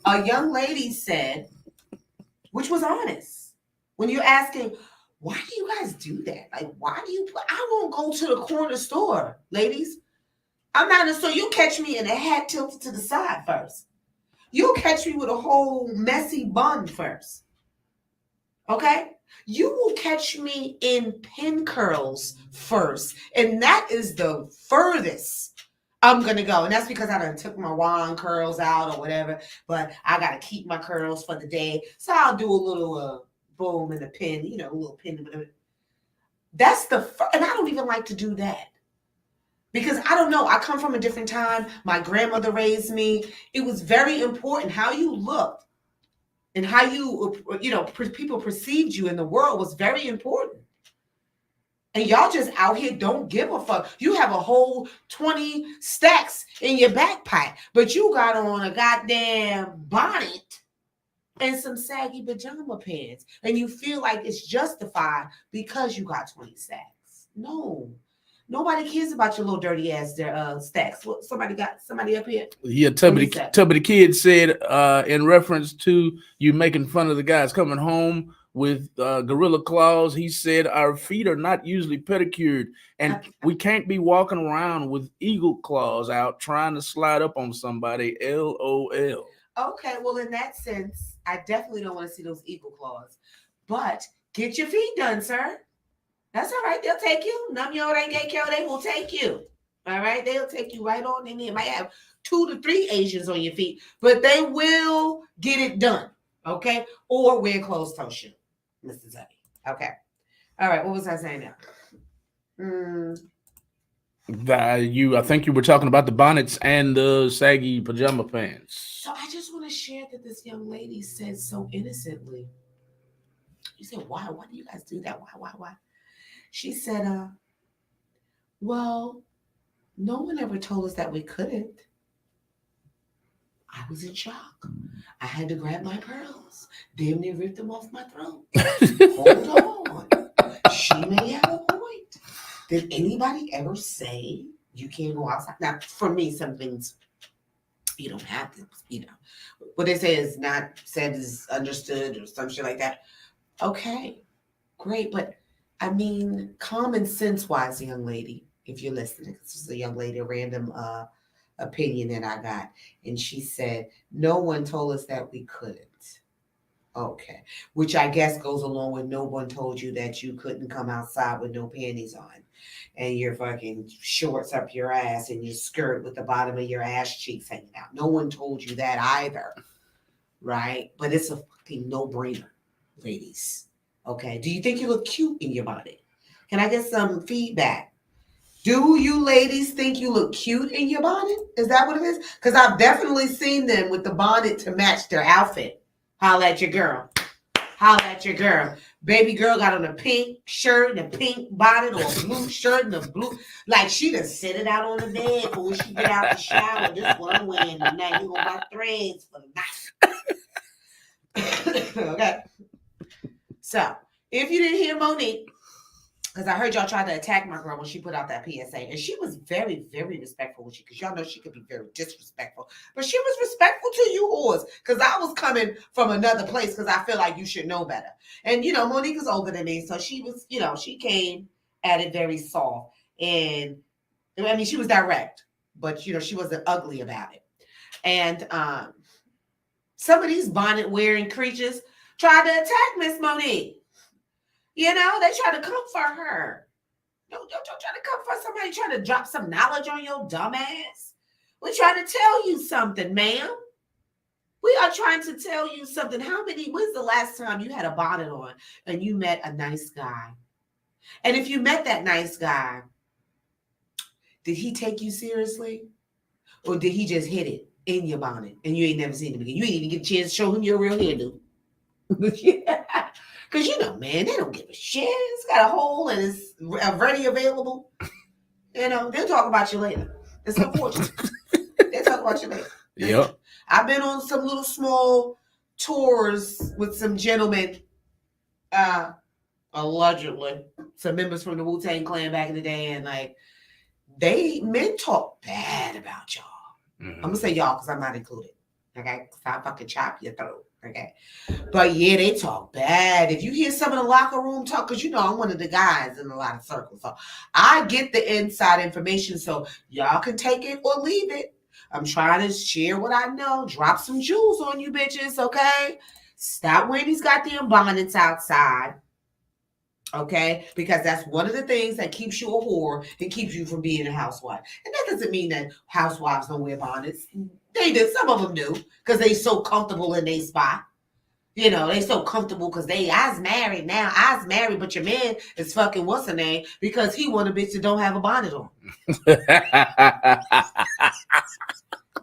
[SPEAKER 2] a young lady said, which was honest, when you're asking, why do you guys do that? Like, I won't go to the corner store, ladies. I'm not in the store. You catch me in a hat tilted to the side first. You'll catch me with a whole messy bun first. Okay? You will catch me in pin curls first. And that is the furthest I'm going to go. And that's because I done took my wand curls out or whatever. But I got to keep my curls for the day. So I'll do a little boom and a pin, a little pin. That's and I don't even like to do that. Because I don't know, I come from a different time. My grandmother raised me. It was very important how you looked and how people perceived you in the world was very important. And y'all just out here don't give a fuck. You have a whole 20 stacks in your backpack, but you got on a goddamn bonnet and some saggy pajama pants. And you feel like it's justified because you got 20 stacks. No. Nobody cares about your little dirty ass stacks. Somebody up here?
[SPEAKER 3] Yeah, Tubby the Kid said in reference to you making fun of the guys coming home with gorilla claws, he said our feet are not usually pedicured, and we can't be walking around with eagle claws out trying to slide up on somebody. LOL.
[SPEAKER 2] Okay, well, in that sense, I definitely don't want to see those eagle claws. But get your feet done, sir. That's all right. They'll take you. Num yo ain't get killed. They will take you. All right. They'll take you right on in there. Might have 2 to 3 Asians on your feet, but they will get it done. Okay. Or wear closed toe shoe, Mr. Zebby. Okay. All right. What was I saying now?
[SPEAKER 3] I think you were talking about the bonnets and the saggy pajama pants.
[SPEAKER 2] So I just want to share that this young lady said so innocently. You said, why? Why do you guys do that? Why? She said, well, no one ever told us that we couldn't. I was in shock. I had to grab my pearls. Damn near ripped them off my throat. Hold on. She may have a point. Did anybody ever say you can't go outside? Now, for me, some things you don't have to, what they say is not said is understood or some shit like that. Okay, great. But I mean, common sense wise, young lady, if you're listening, this is a young lady, a random opinion that I got. And she said, no one told us that we couldn't. Okay. Which I guess goes along with no one told you that you couldn't come outside with no panties on and your fucking shorts up your ass and your skirt with the bottom of your ass cheeks hanging out. No one told you that either. Right? But it's a fucking no-brainer, ladies. Okay. Do you think you look cute in your bonnet? Can I get some feedback? Do you ladies think you look cute in your bonnet? Is that what it is? Because I've definitely seen them with the bonnet to match their outfit. Holla at your girl. Holla at your girl. Baby girl got on a pink shirt and a pink bonnet or a blue shirt and a blue. Like she done set it out on the bed for when she get out the shower. This what I'm wearing tonight. You gonna buy threads for the night. Okay. So, if you didn't hear Monique, because I heard y'all try to attack my girl when she put out that PSA, and she was very, very respectful with you, because y'all know she could be very disrespectful, but she was respectful to you whores, because I was coming from another place, because I feel like you should know better. And, Monique is older than me, so she was, she came at it very soft, and, I mean, she was direct, but, she wasn't ugly about it. And some of these bonnet-wearing creatures tried to attack Miss Monique. They try to come for her. Don't try to come for somebody trying to drop some knowledge on your dumb ass. We're trying to tell you something, ma'am. We are trying to tell you something. When's the last time you had a bonnet on and you met a nice guy? And if you met that nice guy, did he take you seriously? Or did he just hit it in your bonnet and you ain't never seen him again? You ain't even get a chance to show him your real hairdo. Yeah. Because, man, they don't give a shit. It's got a hole and it's already available. They'll talk about you later. It's unfortunate. They'll talk about you later.
[SPEAKER 3] Yep.
[SPEAKER 2] I've been on some little small tours with some gentlemen, allegedly, some members from the Wu-Tang Clan back in the day, and, men talk bad about y'all. Mm-hmm. I'm going to say y'all because I'm not included. Okay? Because I fucking chop your throat. Okay. But yeah, they talk bad. If you hear some of the locker room talk, because I'm one of the guys in a lot of circles. So I get the inside information. So y'all can take it or leave it. I'm trying to share what I know. Drop some jewels on you bitches, okay? Stop wearing these goddamn bonnets outside. Okay? Because that's one of the things that keeps you a whore and keeps you from being a housewife. And that doesn't mean that housewives don't wear bonnets. They do. Some of them do because they so comfortable in their spot. You know, they so comfortable because I's married now. I's married, but your man is fucking what's her name because he want a bitch that don't have a bonnet on.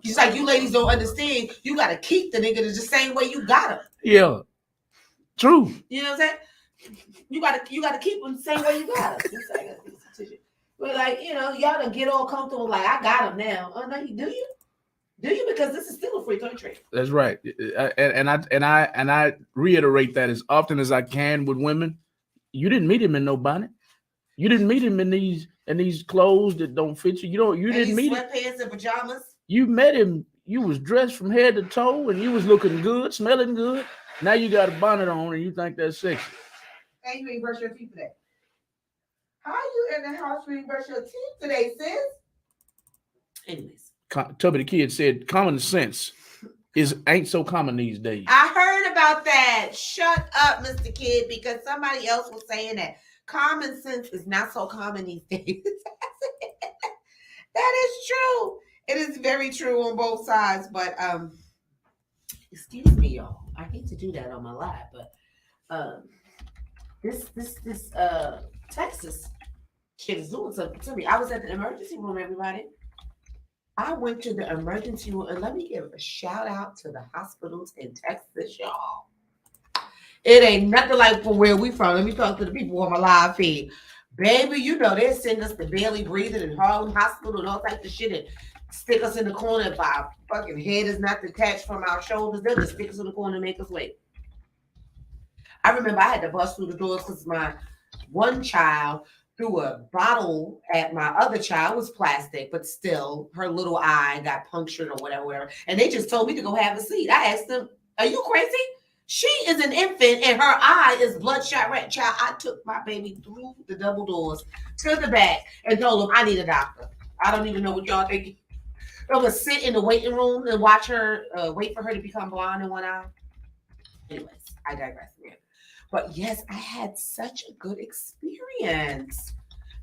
[SPEAKER 2] It's like you ladies don't understand. You got to keep the nigga the same way you got him.
[SPEAKER 3] Yeah, true.
[SPEAKER 2] You know what I'm saying? You got to keep him the same way you got him. But like, you know, y'all don't get all comfortable. Like, I got him now. Oh no, do you? Do you? Because this is still a free country.
[SPEAKER 3] That's right. And I reiterate that as often as I can with women. You didn't meet him in no bonnet. You didn't meet him in these clothes that don't fit you. You didn't meet him.
[SPEAKER 2] Sweatpants and pajamas.
[SPEAKER 3] You met him. You was dressed from head to toe, and you was looking good, smelling good. Now you got a bonnet on, and you think that's sexy.
[SPEAKER 2] And you ain't brush your teeth today. How you in the house when you brush your teeth today, sis? Anyways.
[SPEAKER 3] Tubby the Kid said common sense ain't so common these days.
[SPEAKER 2] I heard about that. Shut up, Mr. Kid, because somebody else was saying that common sense is not so common these days. That is true. It is very true on both sides, but excuse me, y'all. I hate to do that on my live, but this Texas shit is doing something to me. I was at the emergency room, everybody. I went to the emergency room, and let me give a shout out to the hospitals in Texas, y'all. It ain't nothing like from where we from. Let me talk to the people on my live feed. Baby, you know, they send us to barely breathing in Harlem Hospital and all types of shit and stick us in the corner if our fucking head is not detached from our shoulders. They'll just stick us in the corner and make us wait. I remember I had to bust through the doors because my one child threw a bottle at my other child. It was plastic, but still, her little eye got punctured or whatever. And they just told me to go have a seat. I asked them, are you crazy? She is an infant and her eye is bloodshot red. Child, I took my baby through the double doors to the back and told them I need a doctor. I don't even know what y'all think. I would sit in the waiting room and watch her, wait for her to become blind in one eye. Anyways, I digress again. But yes, I had such a good experience.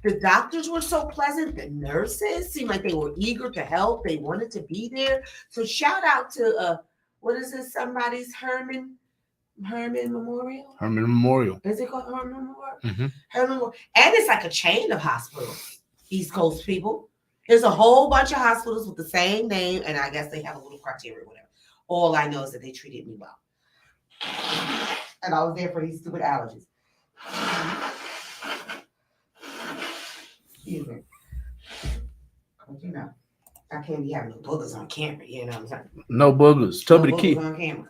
[SPEAKER 2] The doctors were so pleasant. The nurses seemed like they were eager to help. They wanted to be there. So shout out to, what is this? Somebody's Herman Memorial?
[SPEAKER 3] Herman Memorial.
[SPEAKER 2] Is it called Herman Memorial?
[SPEAKER 3] Mm-hmm.
[SPEAKER 2] Herman Memorial. And it's like a chain of hospitals. East Coast people. There's a whole bunch of hospitals with the same name, and I guess they have a little criteria or whatever. All I know is that they treated me well. And I was there for these stupid allergies. Excuse me. You know, I can't be having no boogers on camera. You know what I'm saying?
[SPEAKER 3] No boogers. Tubby the Kid.
[SPEAKER 2] On camera,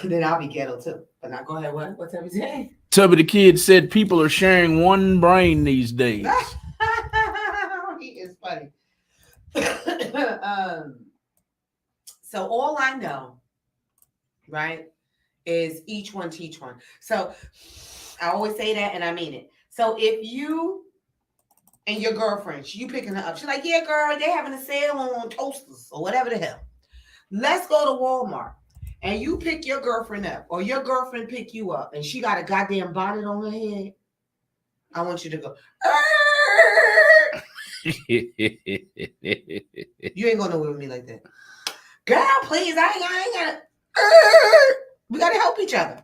[SPEAKER 2] then I'll be ghetto too. But now go ahead. What's Tubby saying?
[SPEAKER 3] Tubby the Kid said people are sharing one brain these days.
[SPEAKER 2] He is funny. So all I know, right, is each one teach one. So I always say that, and I mean it. So if you and your girlfriend, you picking her up, she's like, yeah, girl, they having a sale on toasters or whatever the hell. Let's go to Walmart. And you pick your girlfriend up, or your girlfriend pick you up, and she got a goddamn bonnet on her head. I want you to go, you ain't gonna with me like that. Girl, please, I ain't gonna. We gotta help each other.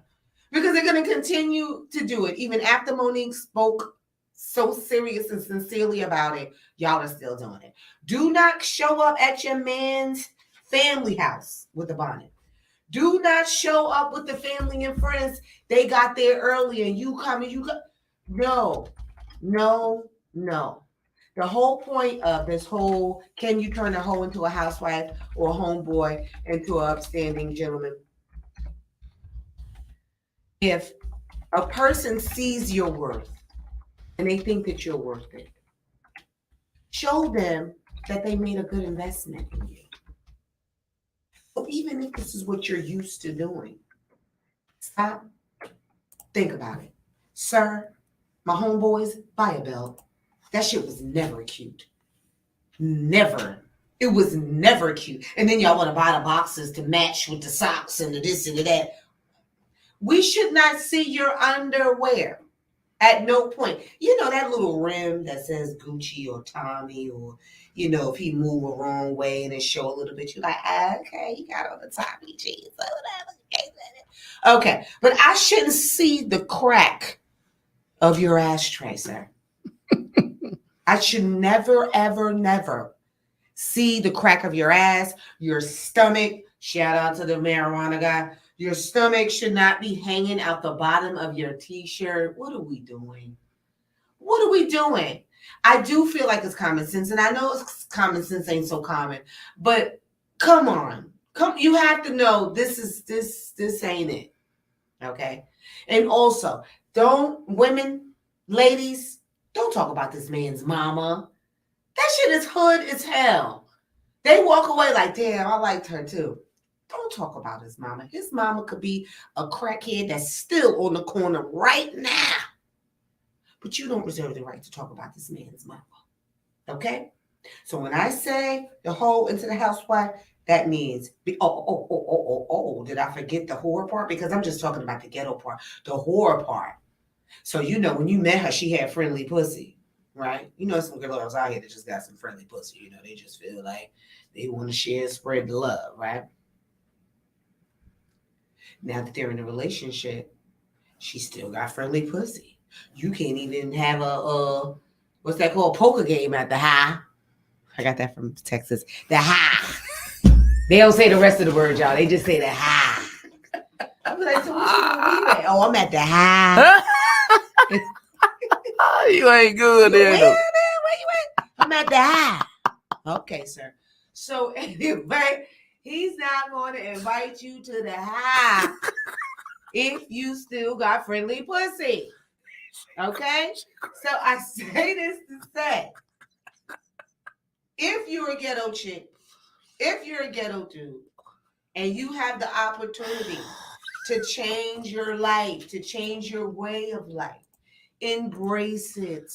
[SPEAKER 2] Because they're gonna continue to do it. Even after Monique spoke so serious and sincerely about it, y'all are still doing it. Do not show up at your man's family house with a bonnet. Do not show up with the family and friends. They got there early and you come and you go. No. The whole point of this whole, can you turn a hoe into a housewife or a homeboy into an upstanding gentleman? If a person sees your worth and they think that you're worth it, show them that they made a good investment in you. So even if this is what you're used to doing, stop, think about it. Sir, my homeboys, buy a belt. That shit was never cute. Never. It was never cute. And then y'all want to buy the boxes to match with the socks and the this and the that. We should not see your underwear At no point. You know that little rim that says Gucci or Tommy, or if he move a wrong way and it show a little bit, you're like, okay, you got on the Tommy jeans or whatever. Okay, but I shouldn't see the crack of your ashtray, sir. I should never, ever, never see the crack of your ass, your stomach. Shout out to the marijuana guy. Your stomach should not be hanging out the bottom of your t-shirt. What are we doing? What are we doing? I do feel like it's common sense, and I know it's common sense ain't so common, but come on. You have to know this ain't it. Okay? And also, ladies, don't talk about this man's mama. That shit is hood as hell. They walk away like, damn, I liked her too. Don't talk about his mama. His mama could be a crackhead that's still on the corner right now. But you don't reserve the right to talk about this man's mama. Okay? So when I say the hoe into the housewife, that means, did I forget the whore part? Because I'm just talking about the ghetto part, the whore part. So when you met her, she had friendly pussy, right? Some girls out here that just got some friendly pussy. They just feel like they want to share, spread the love, right? Now that they're in a relationship, she still got friendly pussy. You can't even have a what's that called? Poker game at the high. I got that from Texas. The high. They don't say the rest of the word, y'all. They just say the high. I'm like, so what you doing at? Oh, I'm at the high.
[SPEAKER 3] You ain't good there.
[SPEAKER 2] Where you at? I'm at the high. Okay, sir. So anyway, he's not going to invite you to the high if you still got friendly pussy. Okay? So I say this to say, if you're a ghetto chick, if you're a ghetto dude, and you have the opportunity to change your life, to change your way of life, embrace it.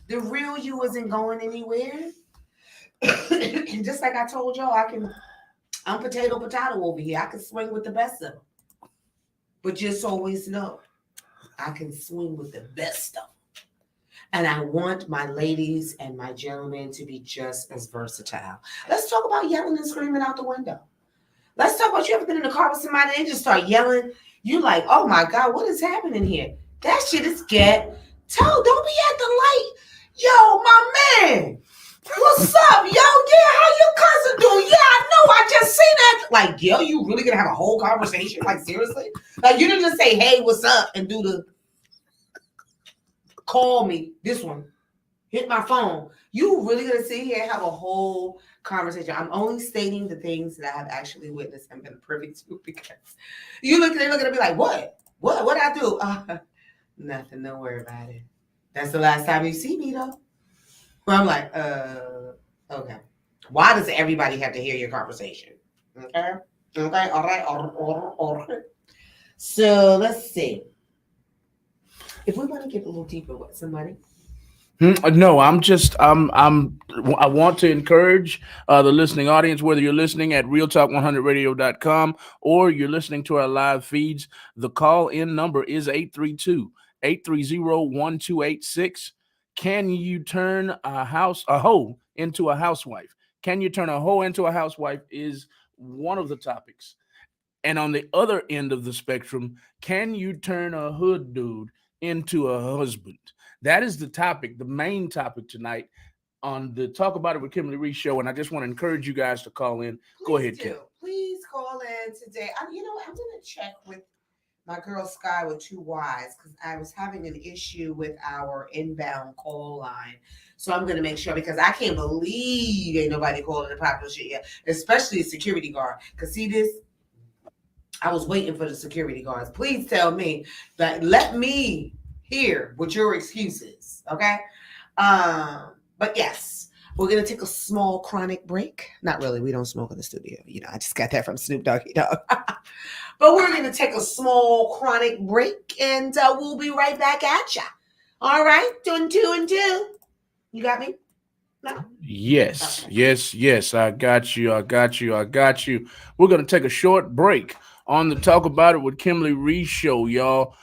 [SPEAKER 2] The real you isn't going anywhere. And just like I told y'all, I'm potato over here. I can swing with the best of them. But just always know, I can swing with the best of them. And I want my ladies and my gentlemen to be just as versatile. Let's talk about yelling and screaming out the window. Let's talk about, you ever been in the car with somebody and they just start yelling? You like, oh my God, what is happening here? That shit is ghetto. Don't be at the light. Yo, my man. What's up, yo? Yeah, how your cousin doing? Yeah, I know. I just seen that. Like, yo, you really gonna have a whole conversation? Like, seriously? Like, you didn't just say, hey, what's up? And do the call me. This one. Hit my phone. You really gonna sit here and have a whole conversation? I'm only stating the things that I have actually witnessed and been privy to, because they're looking at me like, what? What I do? Nothing. Don't worry about it. That's the last time you see me, though. Well, I'm like, okay. Why does everybody have to hear your conversation? Okay. All right. So let's see. If we want to get a little deeper with somebody.
[SPEAKER 3] No, I want to encourage the listening audience, whether you're listening at realtalk100radio.com or you're listening to our live feeds, the call-in number is 832-830-1286. Can you turn a hoe into a housewife? Can you turn a hoe into a housewife is one of the topics. And on the other end of the spectrum, can you turn a hood dude into a husband? That is the topic, the main topic tonight on the Talk About It with Kimberly Riese show. And I just want to encourage you guys to call in. Go ahead, Kim.
[SPEAKER 2] Please call in today. I'm going to check with my girl Sky with 2 Ys, because I was having an issue with our inbound call line. So I'm going to make sure, because I can't believe ain't nobody calling the popular shit yet, especially a security guard. Because see this? I was waiting for the security guards. Please tell me that, let me hear what your excuse is, okay? But yes, we're going to take a small chronic break. Not really. We don't smoke in the studio. I just got that from Snoop Doggy Dogg. But we're going to take a small chronic break, and we'll be right back at ya. All right? Doing 2 and 2. You got me? No?
[SPEAKER 3] Yes,
[SPEAKER 2] okay.
[SPEAKER 3] yes. I got you. We're going to take a short break on the Talk About It with Kimberly Riese show, y'all.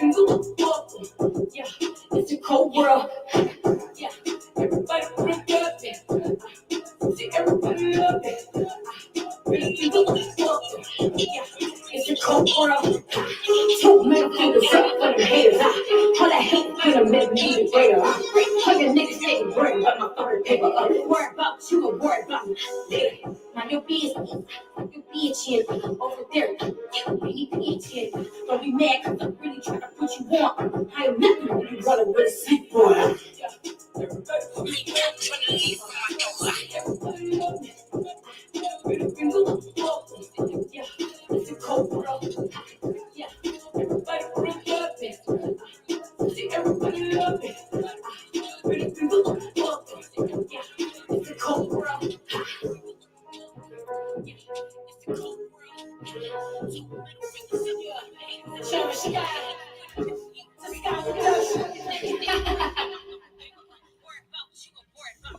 [SPEAKER 1] Yeah, it's a cold world. Yeah, everybody look up. See, everybody love it. Yeah, it's a cold world. Two middle fingers up for them haters. All that hate gonna make me even greater. All your niggas taking bread, but my third paper. Worry about you and worry about me later. Mind your business. You bitchin' over there. You really bitchin'. Don't be mad cause I'm really trying to put you on. I am not gonna really wanna really sleep for you. Everybody love me. Yeah, it's a cold world. Yeah, everybody love me. See, everybody love me. Yeah, it's a cold world.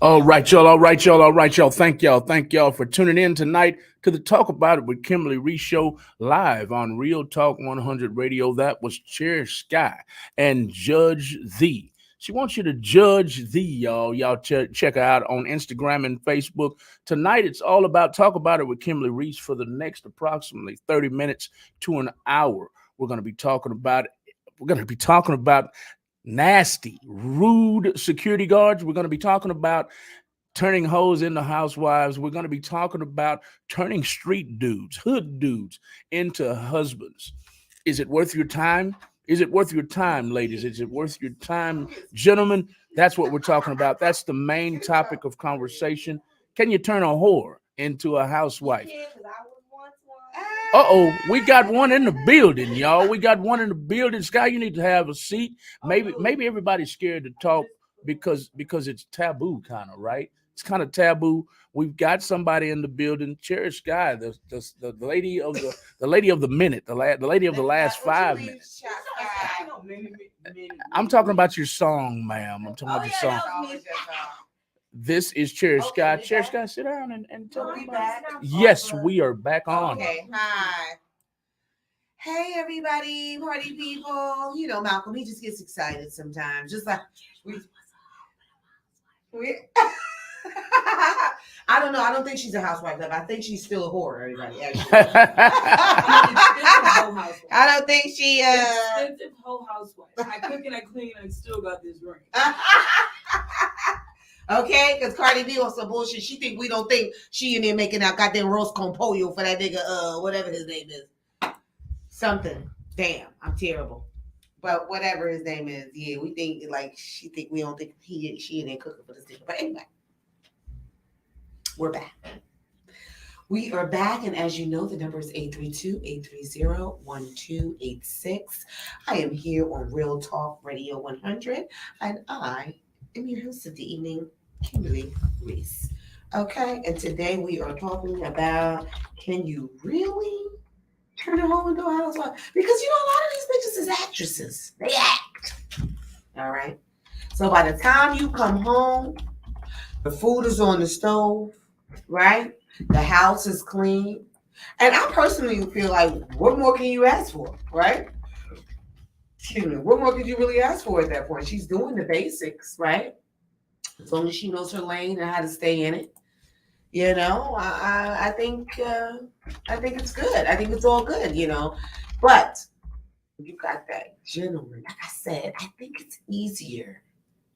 [SPEAKER 3] All right, y'all. All right, y'all. All right, y'all. Thank y'all. Thank y'all for tuning in tonight to the Talk About It with Kimberly Riese show live on Real Talk 100 Radio. That was Cherish Sky and Judge Thee. She wants you to judge thee, y'all. Y'all check her out on Instagram and Facebook. Tonight, it's all about Talk About It with Kimberly Riese for the next approximately 30 minutes to an hour. We're going to be talking about nasty, rude security guards. We're going to be talking about turning hoes into housewives. We're going to be talking about turning street dudes, hood dudes, into husbands. Is it worth your time? Is it worth your time, ladies? Is it worth your time, gentlemen? That's what we're talking about. That's the main topic of conversation. Can you turn a whore into a housewife? Uh-oh, we got one in the building, y'all. We got one in the building. Sky, you need to have a seat. Maybe everybody's scared to talk because it's taboo, kind of, right? It's kind of taboo. We've got somebody in the building. Cherish Sky, the lady of the minute, the lady of the last 5 minutes. I'm talking about your song, ma'am. I'm talking about your song. This is Cherish Sky. Cherish Sky, sit down and tell me. Yes, we are back on.
[SPEAKER 2] Okay, hi. Hey, everybody, party people. You know, Malcolm, he just gets excited sometimes. Just like, we I don't know. I don't think she's a housewife. I think she's still a whore, everybody, actually. I don't think she...
[SPEAKER 4] Expensive whole housewife. I cook and I clean and I still got this ring.
[SPEAKER 2] Okay, because Cardi B on some bullshit. She think we don't think she in there making out goddamn roast con pollo for that nigga, whatever his name is. Something. Damn, I'm terrible. But whatever his name is, yeah, we think like she think we don't think she in there cooking for this nigga. But anyway, we're back. We are back, and as you know, the number is 832-830-1286. I am here on Real Talk Radio 100, and I am your host of the evening, Kimberly Riese. Okay, and today we are talking about, can you really turn a hoe into a housewife? Because you know a lot of these bitches is actresses. They act. All right. So by the time you come home, the food is on the stove, right? The house is clean. And I personally feel like, what more can you ask for, right? Excuse me. What more could you really ask for at that point? She's doing the basics, right? As long as she knows her lane and how to stay in it. You know, I think it's good. I think it's all good, you know. But you got that gentleman. Like I said, I think it's easier,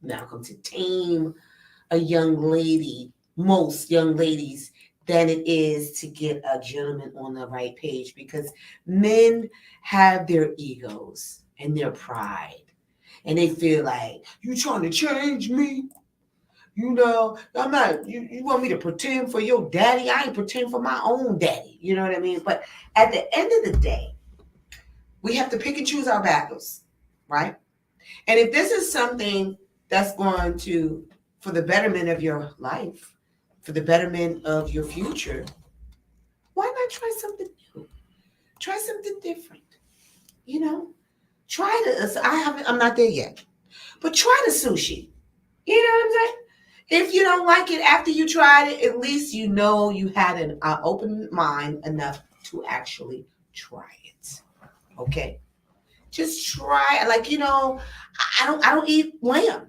[SPEAKER 2] Malcolm, to tame a young lady, most young ladies, than it is to get a gentleman on the right page, because men have their egos and their pride. And they feel like, you trying to change me? You know, I'm not, you want me to pretend for your daddy? I ain't pretend for my own daddy. You know what I mean? But at the end of the day, we have to pick and choose our battles, right? And if this is something that's going to, for the betterment of your life, for the betterment of your future, why not try something new? Try something different. You know? Try this. I'm not there yet. But try the sushi. You know what I'm saying? If you don't like it after you tried it, at least you know you had an open mind enough to actually try it. Okay? Just try, like, I don't eat lamb.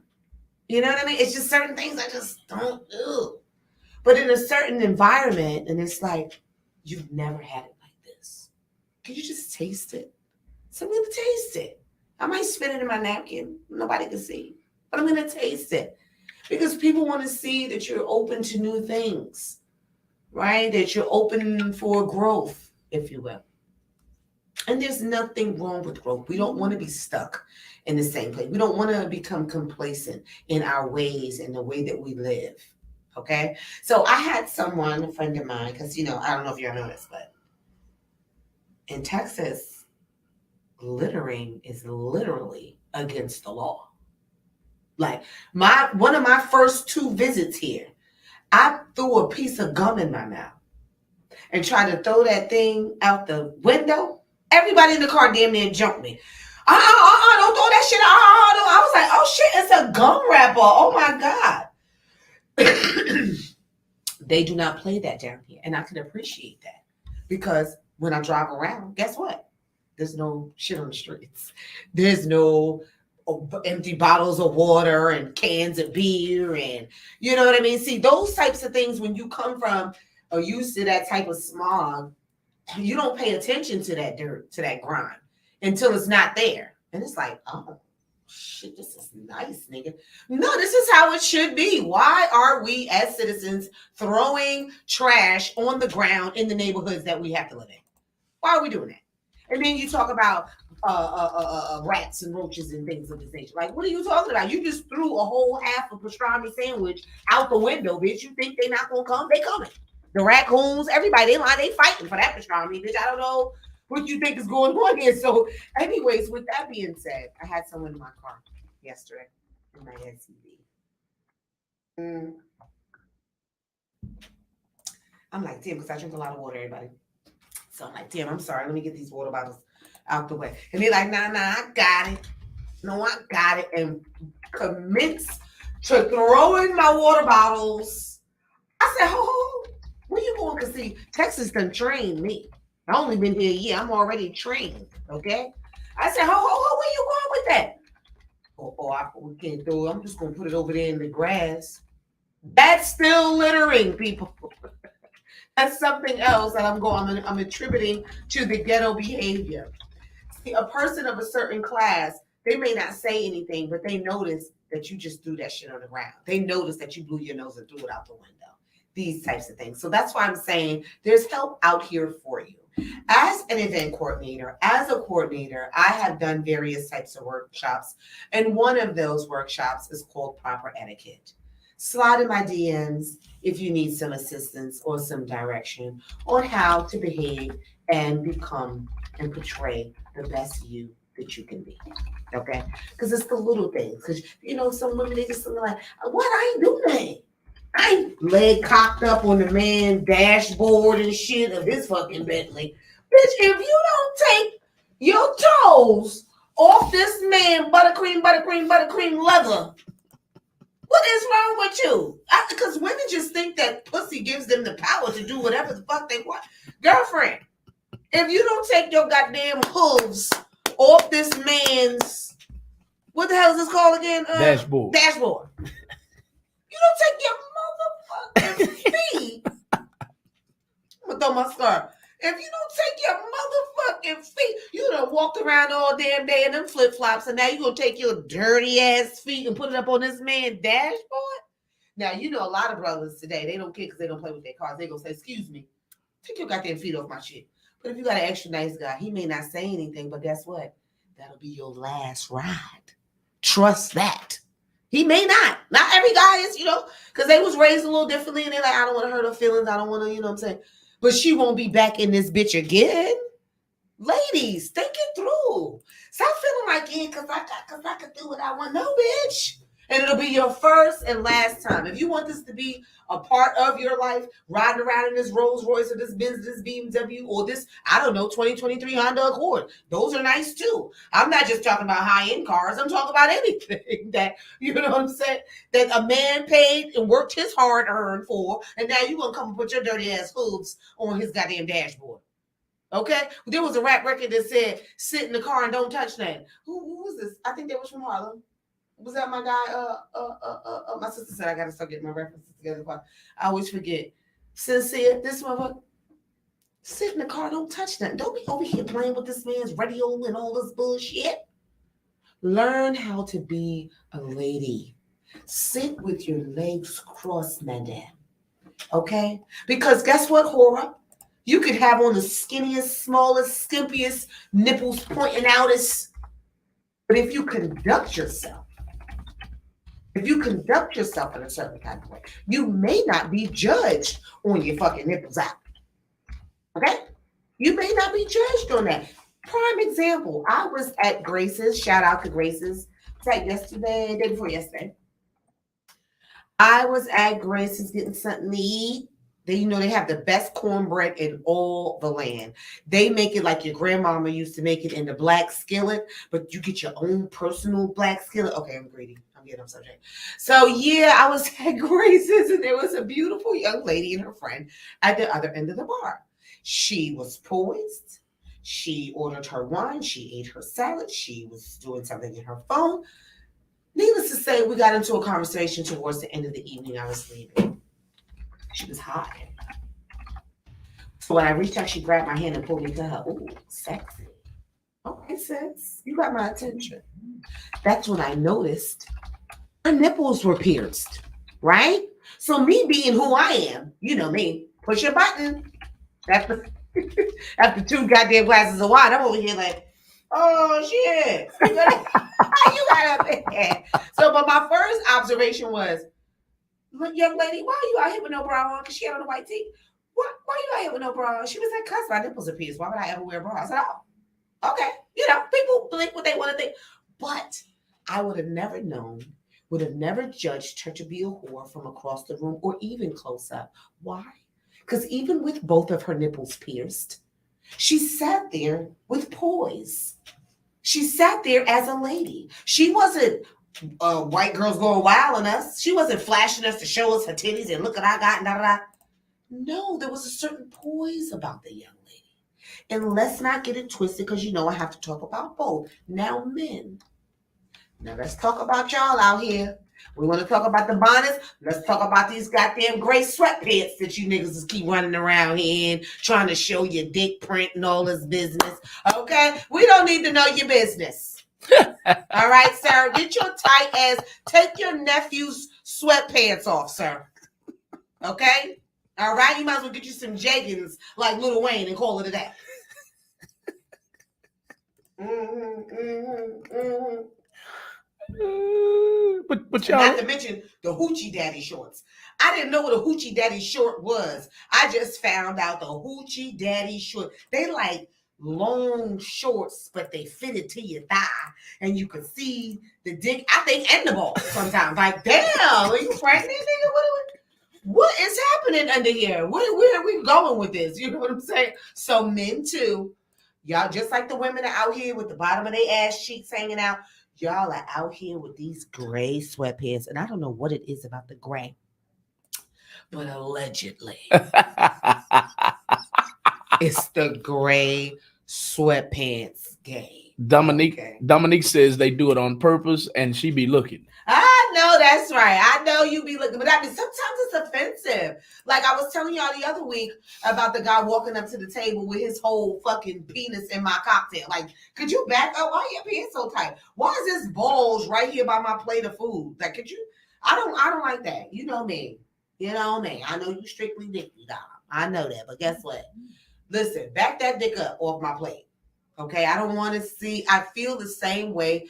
[SPEAKER 2] You know what I mean? It's just certain things I just don't do. But in a certain environment, and it's like, you've never had it like this. Can you just taste it? So I'm gonna taste it. I might spit it in my napkin. Nobody can see. But I'm gonna taste it. Because people want to see that you're open to new things, right? That you're open for growth, if you will. And there's nothing wrong with growth. We don't want to be stuck in the same place. We don't want to become complacent in our ways and the way that we live. Okay. So I had someone, a friend of mine, because, I don't know if you know this, but in Texas, littering is literally against the law. Like one of my first 2 visits here, I threw a piece of gum in my mouth and tried to throw that thing out the window. Everybody in the car damn near jumped me. Don't throw that shit out. No. I was like, oh shit, it's a gum wrapper. Oh my God. They do not play that down here. And I can appreciate that. Because when I drive around, guess what? There's no shit on the streets. There's no empty bottles of water and cans of beer. And you know what I mean? See, those types of things, when you come from or used to that type of smog, you don't pay attention to that dirt, to that grime until it's not there. And it's like, oh, shit, this is nice, nigga. No, this is how it should be. Why are we as citizens throwing trash on the ground in the neighborhoods that we have to live in? Why are we doing that? And then you talk about rats and roaches and things of this nature. Like, what are you talking about? You just threw a whole half of pastrami sandwich out the window, bitch. You think they're not going to come? They coming. The raccoons, everybody, they fighting for that pastrami, bitch. I don't know what you think is going on here. So, anyways, with that being said, I had someone in my car yesterday in my SUV. I'm like, damn, because I drink a lot of water, everybody. So I'm like, damn, I'm sorry. Let me get these water bottles out the way. And they're like, nah, I got it. No, I got it. And commence to throwing my water bottles. I said, ho, where you going? Because see, Texas done trained me. I only been here a year. I'm already trained. Okay. I said, ho, where you going with that? We can't throw it. I'm just gonna put it over there in the grass. That's still littering, people. That's something else that I'm attributing to the ghetto behavior. See, a person of a certain class, they may not say anything, but they notice that you just threw that shit on the ground. They notice that you blew your nose and threw it out the window. These types of things. So that's why I'm saying there's help out here for you. As an event coordinator, as a coordinator, I have done various types of workshops. And one of those workshops is called Proper Etiquette. Slide in my DMs if you need some assistance or some direction on how to behave and become and portray the best you that you can be. Okay? Because it's the little things. Because, some women, they just like, what? I ain't doing that. I ain't leg cocked up on the man dashboard and shit of his fucking Bentley. Bitch, if you don't take your toes off this man buttercream leather, what is wrong with you? Because women just think that pussy gives them the power to do whatever the fuck they want. Girlfriend, if you don't take your goddamn hooves off this man's, what the hell is this called again?
[SPEAKER 3] Dashboard.
[SPEAKER 2] You don't take your motherfucking feet. I'm gonna throw my scarf. If you don't take your motherfucking feet, you done walked around all damn day in them flip-flops, and now you gonna take your dirty ass feet and put it up on this man's dashboard? Now, a lot of brothers today, they don't care because they don't play with their cars. They gonna say, excuse me, take your goddamn feet off my shit. But if you got an extra nice guy, he may not say anything, but guess what? That'll be your last ride. Trust that. He may not. Not every guy is, because they was raised a little differently and they're like, I don't want to hurt her feelings. I don't want to, what I'm saying? But she won't be back in this bitch again. Ladies, think it through. Stop feeling like, because I can do what I want. No, bitch. And it'll be your first and last time. If you want this to be a part of your life, riding around in this Rolls Royce or this Benz, this BMW, or this, 2023 Honda Accord. Those are nice too. I'm not just talking about high-end cars. I'm talking about anything that, you know what I'm saying, that a man paid and worked his hard-earned for, and now you're going to come and put your dirty ass hooves on his goddamn dashboard. Okay, there was a rap record that said "Sit in the car and don't touch nothing." Who was this? I think that was from Harlem. Was that my guy? My sister said I gotta start getting my references together. I always forget. Sincere, this motherfucker. Sit in the car, don't touch nothing. Don't be over here playing with this man's radio and all this bullshit. Learn how to be a lady. Sit with your legs crossed, madame. Okay? Because guess what, Hora? You could have on the skinniest, smallest, skimpiest nipples pointing out as. But if you conduct yourself in a certain kind of way, you may not be judged on your fucking nipples out. Okay? You may not be judged on that. Prime example, I was at Grace's. Shout out to Grace's. It's like yesterday, day before yesterday. I was at Grace's getting something to eat. They have the best cornbread in all the land. They make it like your grandmama used to make it in the black skillet, but you get your own personal black skillet. Okay, I'm greedy. I'm getting off subject. So yeah, I was at Grace's and there was a beautiful young lady and her friend at the other end of the bar. She was poised. She ordered her wine. She ate her salad. She was doing something in her phone. Needless to say, we got into a conversation towards the end of the evening. I was leaving. She was hot. So when I reached out, she grabbed my hand and pulled me to her. Ooh, sexy. Okay, sis, you got my attention. That's when I noticed her nipples were pierced, right? So me being who I am, you know me, push your button. After 2 goddamn glasses of wine, I'm over here like, oh shit. You got up there. So, but my first observation was, look, young lady, why are you out here with no bra on? Because she had on a white tee. Why are you out here with no bra on? She was like, cuz my nipples are pierced. Why would I ever wear a bra? I said, oh, okay. People think what they want to think. But I would have never known, would have never judged her to be a whore from across the room or even close up. Why? Because even with both of her nipples pierced, she sat there with poise. She sat there as a lady. She wasn't white girls going wild on us. She wasn't flashing us to show us her titties and look what I got. Da, da, da. No, there was a certain poise about the young lady. And let's not get it twisted because I have to talk about both. Now, men. Now, let's talk about y'all out here. We want to talk about the bonnets. Let's talk about these goddamn gray sweatpants that you niggas just keep running around here in, trying to show your dick print and all this business. Okay? We don't need to know your business. All right, sir? Get your tight ass. Take your nephew's sweatpants off, sir. Okay? All right? You might as well get you some jeggings like Lil Wayne and call it a day.
[SPEAKER 3] But y'all,
[SPEAKER 2] not to mention the hoochie daddy shorts. I didn't know what a hoochie daddy short was. I just found out the hoochie daddy short. They like long shorts, but they fitted to your thigh, and you could see the dick. I think and the ball sometimes. Like, damn, are you pregnant, nigga? What is happening under here? Where are we going with this? You know what I'm saying? So men too, y'all just like the women are out here with the bottom of their ass cheeks hanging out. Y'all are out here with these gray sweatpants, and I don't know what it is about the gray, but allegedly, it's the gray sweatpants game.
[SPEAKER 3] Dominique says they do it on purpose, and she be looking.
[SPEAKER 2] I know that's right. I know you be looking, but I mean, sometimes it's offensive. Like I was telling y'all the other week about the guy walking up to the table with his whole fucking penis in my cocktail. Like, could you back up? Why are your pants so tight? Why is this bulge right here by my plate of food? Like, could you? I don't like that. You know me. I know you strictly dicky, dog. I know that, but guess what? Listen, back that dick up off my plate. Okay, I don't want to see. I feel the same way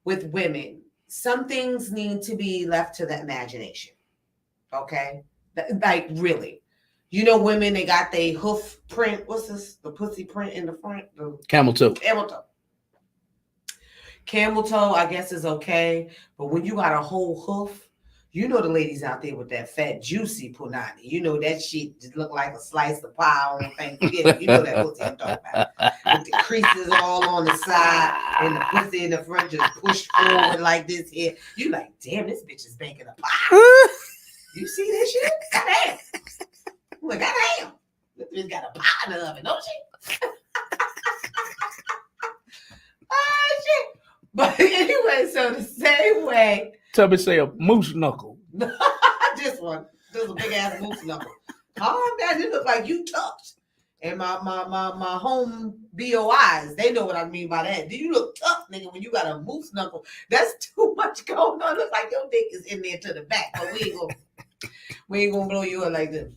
[SPEAKER 2] with women. Some things need to be left to the imagination. Okay? Like, really. Women, they got their hoof print. What's this? The pussy print in the front? The
[SPEAKER 3] camel toe.
[SPEAKER 2] Camel toe, I guess, is okay. But when you got a whole hoof, the ladies out there with that fat, juicy punani. That shit just look like a slice of pie on Thanksgiving. That pussy I'm talking about. With the creases all on the side and the pussy in the front just pushed forward like this here. You like, damn, this bitch is baking a pie. You see this shit? Goddamn. Like, goddamn. This bitch got a pie in the oven, don't she? But anyway, so the same way.
[SPEAKER 3] Tubby say a moose knuckle.
[SPEAKER 2] This one. This is a big ass moose knuckle. Calm down. It look like you tucked. And my home BOIs, they know what I mean by that. Do you look tough, nigga, when you got a moose knuckle? That's too much going on. It looks like your dick is in there to the back, but we ain't gonna blow you up like this.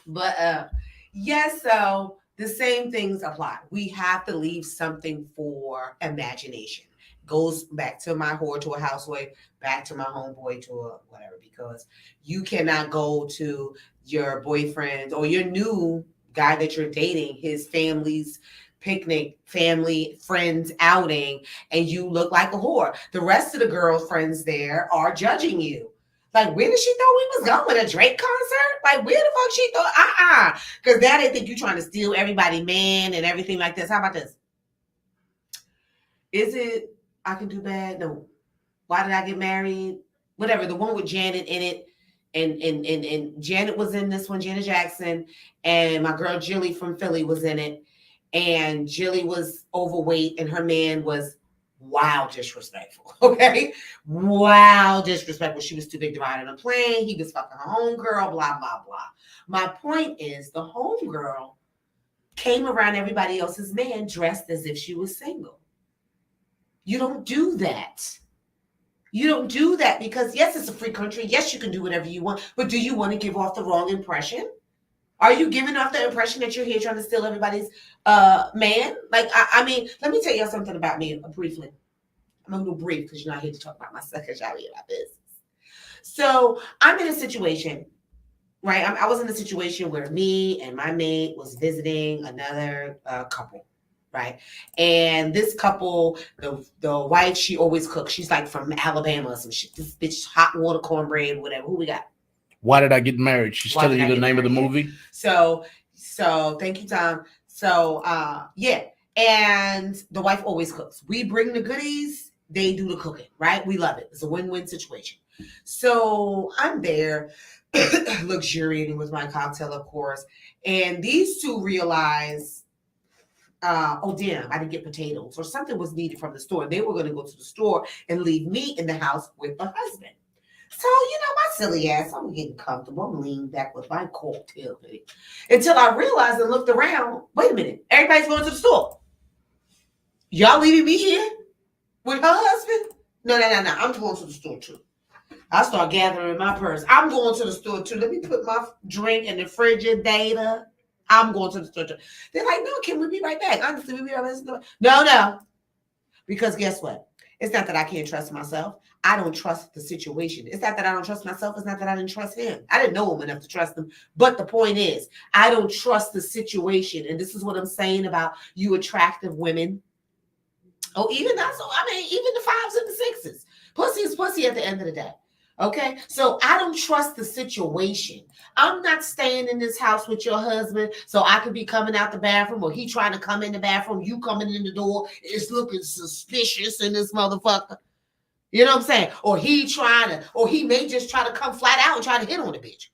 [SPEAKER 2] But yes, so the same things apply. We have to leave something for imagination. Goes back to my whore to a housewife, back to my homeboy to a whatever, because you cannot go to your boyfriend or your new guy that you're dating, his family's picnic, family, friends outing, and you look like a whore. The rest of the girlfriends there are judging you. Like, where did she thought we was going? A Drake concert? Like, where the fuck she thought? Because now they think you're trying to steal everybody, man, and everything like this. How about this? Is it I Can Do Bad? No. Why Did I Get Married? Whatever. The one with Janet in it. And Janet was in this one, Janet Jackson, and my girl Jilly from Philly was in it. And Jilly was overweight, and her man was wow disrespectful. Okay, wow disrespectful. She was too big to ride on a plane. He was fucking her homegirl. Blah blah blah. My point is, the homegirl came around everybody else's man dressed as if she was single. You don't do that. You don't do that because, yes, it's a free country. Yes, you can do whatever you want. But do you want to give off the wrong impression? Are you giving off the impression that you're here trying to steal everybody's man? Like, I mean, let me tell you something about me briefly. I'm a little brief because you're not here to talk about myself because y'all here about business. So I'm in a situation, right? I was in a situation where me and my mate was visiting another couple. Right. And this couple, the wife, she always cooks. She's like from Alabama or some shit. This bitch, hot water, cornbread, whatever. Who we got?
[SPEAKER 3] Why Did I Get Married? She's telling you the name of the movie.
[SPEAKER 2] So thank you, Tom. So yeah. And the wife always cooks. We bring the goodies, they do the cooking, right? We love it. It's a win-win situation. So I'm there luxuriating with my cocktail, of course. And these two realize, oh damn, I didn't get potatoes, or something was needed from the store. They were going to go to the store and leave me in the house with the husband. So, my silly ass, I'm getting comfortable. I'm leaning back with my cocktail until I realized and looked around. Wait a minute, everybody's going to the store. Y'all leaving me here with her husband? No. I'm going to the store too. I start gathering my purse. I'm going to the store too. Let me put my drink in the refrigerator. I'm going to the store. They're like, no, can we be right back? Honestly, we'll be right back. No. Because guess what? It's not that I can't trust myself. I don't trust the situation. It's not that I don't trust myself. It's not that I didn't trust him. I didn't know him enough to trust him. But the point is, I don't trust the situation. And this is what I'm saying about you attractive women. Oh, even not so. I mean, even the 5s and the 6s. Pussy is pussy at the end of the day. Okay, so I don't trust the situation. I'm not staying in this house with your husband so I could be coming out the bathroom, or he trying to come in the bathroom, you coming in the door, it's looking suspicious in this motherfucker. You know what I'm saying? Or he may just try to come flat out and try to hit on the bitch.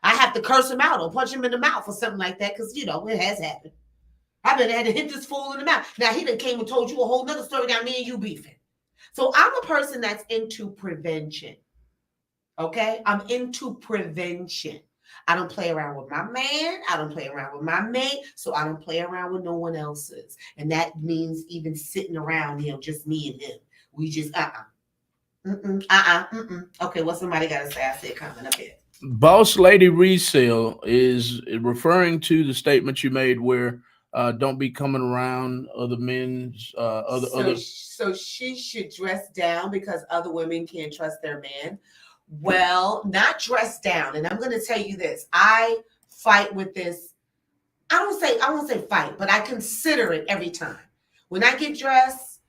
[SPEAKER 2] I have to curse him out or punch him in the mouth or something like that because, it has happened. I've been had to hit this fool in the mouth. Now, he done came and told you a whole nother story about me and you beefing. So I'm a person that's into prevention. Okay, I'm into prevention. I don't play around with my man. I don't play around with my mate. So I don't play around with no one else's. And that means even sitting around, just me and him. We just, Okay, what somebody got to say? I see it coming up here.
[SPEAKER 3] Boss Lady Riese is referring to the statement you made where don't be coming around other men's,
[SPEAKER 2] So she should dress down because other women can't trust their man. Well, not dressed down. And I'm going to tell you this. I fight with this. I won't say fight, but I consider it every time. When I get dressed,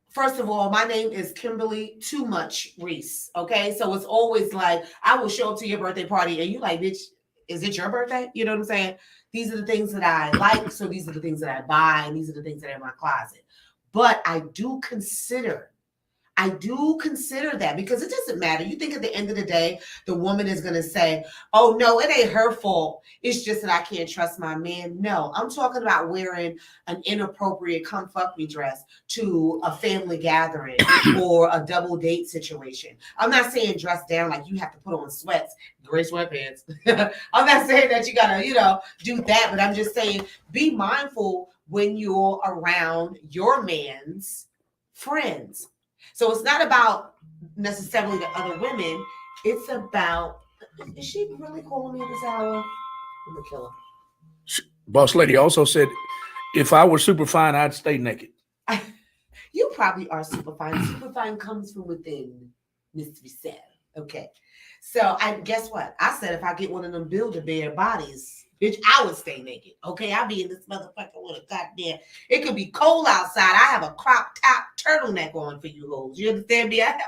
[SPEAKER 2] first of all, my name is Kimberly Too Much Riese. Okay. So it's always like, I will show up to your birthday party and you like, bitch, is it your birthday? You know what I'm saying? These are the things that I like. So these are the things that I buy. And these are the things that are in my closet. But I do consider I do consider that because it doesn't matter. You think at the end of the day, the woman is going to say, oh, no, it ain't her fault. It's just that I can't trust my man. No, I'm talking about wearing an inappropriate come fuck me dress to a family gathering or a double date situation. I'm not saying dress down like you have to put on sweats, gray sweatpants. I'm not saying that you got to, do that, but I'm just saying be mindful when you're around your man's friends. So it's not about necessarily the other women. It's about, is she really calling me at this hour? I'm gonna kill her.
[SPEAKER 3] Boss lady also said, if I were super fine, I'd stay naked.
[SPEAKER 2] You probably are super fine. Super fine comes from within, Miss Riese. Okay. So guess what? I said if I get one of them Build-A-Bear bodies, bitch, I would stay naked. Okay, I'll be in this motherfucker with a goddamn. It could be cold outside. I have a crop top turtleneck on for you hoes. You understand me? I have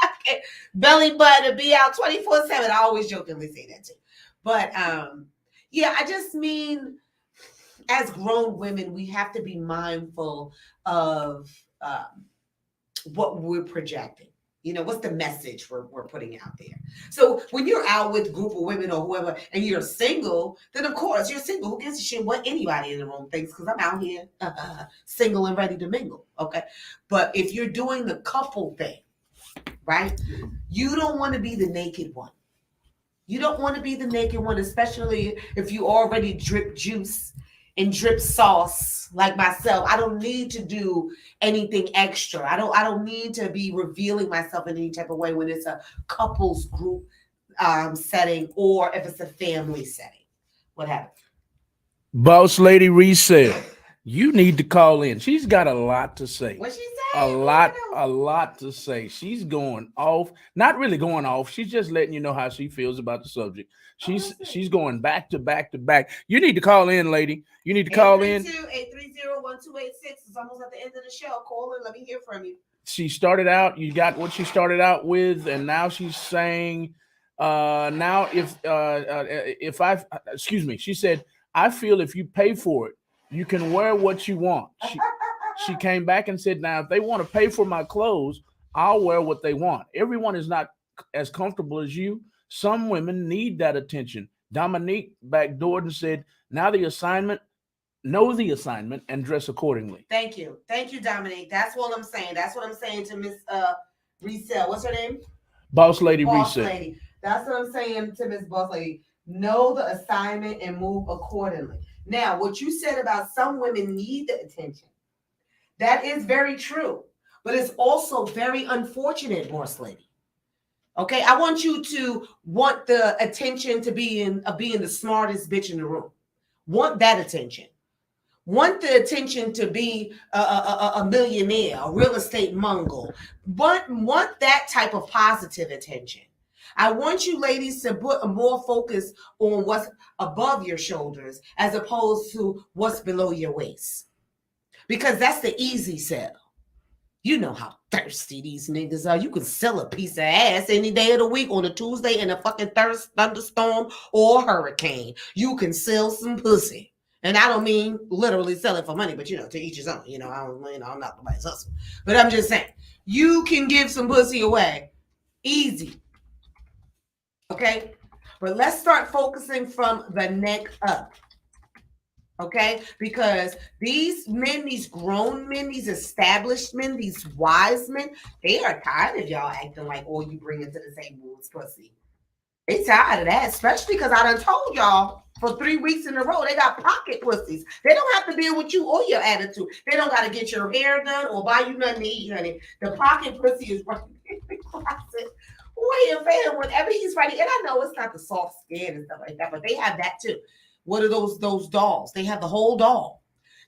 [SPEAKER 2] my belly button to be out 24/7. I always jokingly say that too. But yeah, I just mean, as grown women, we have to be mindful of what we're projecting. What's the message we're putting out there? So when you're out with a group of women or whoever and you're single, then of course you're single. Who gives a shit what anybody in the room thinks? Because I'm out here single and ready to mingle. Okay. But if you're doing the couple thing, right? You don't want to be the naked one. You don't want to be the naked one, especially if you already drip juice and drip sauce like myself. I don't need to do anything extra. I don't need to be revealing myself in any type of way when it's a couples group setting or if it's a family setting. What happened?
[SPEAKER 3] Boss lady Riese, you need to call in. She's got a lot to say.
[SPEAKER 2] What she say?
[SPEAKER 3] A lot to say. She's going off, not really going off. She's just letting you know how she feels about the subject. She's going back to back to back. You need to call in, lady. You need to call in.
[SPEAKER 2] 830-1286. It's almost at the end of the show. Call in. Let me hear from you.
[SPEAKER 3] She started out, you got what she started out with, and now she's saying, now if I, excuse me, she said, I feel if you pay for it, you can wear what you want. She came back and said, now, if they want to pay for my clothes, I'll wear what they want. Everyone is not as comfortable as you. Some women need that attention. Dominique backdoored and said, now know the assignment and dress accordingly.
[SPEAKER 2] Thank you. Thank you, Dominique. That's what I'm saying. That's what I'm saying to Miss Riese. What's her name?
[SPEAKER 3] Boss Lady
[SPEAKER 2] Boss
[SPEAKER 3] Riese.
[SPEAKER 2] Lady. That's what I'm saying to Miss Boss Lady. Know the assignment and move accordingly. Now, what you said about some women need the attention, that is very true. But it's also very unfortunate, Boss Lady. Okay, I want you to want the attention to being the smartest bitch in the room. Want that attention. Want the attention to be a millionaire, a real estate mogul. But want that type of positive attention. I want you ladies to put more focus on what's above your shoulders as opposed to what's below your waist. Because that's the easy sell. You know how thirsty these niggas are. You can sell a piece of ass any day of the week on a Tuesday in a fucking thunderstorm or hurricane. You can sell some pussy. And I don't mean literally sell it for money, but to each his own. I'm not nobody's hustle. But I'm just saying, you can give some pussy away. Easy. Okay? But let's start focusing from the neck up. Okay, because these men, these grown men, these established men, these wise men, they are tired of y'all acting like all you bring into the table is pussy. They tired of that, especially because I done told y'all for 3 weeks in a row, they got pocket pussies. They don't have to deal with you or your attitude. They don't got to get your hair done or buy you nothing to eat, honey. The pocket pussy is right in the closet. Wait, man, whenever he's ready, and I know it's not the soft skin and stuff like that, but they have that too. What are those dolls? They have the whole doll.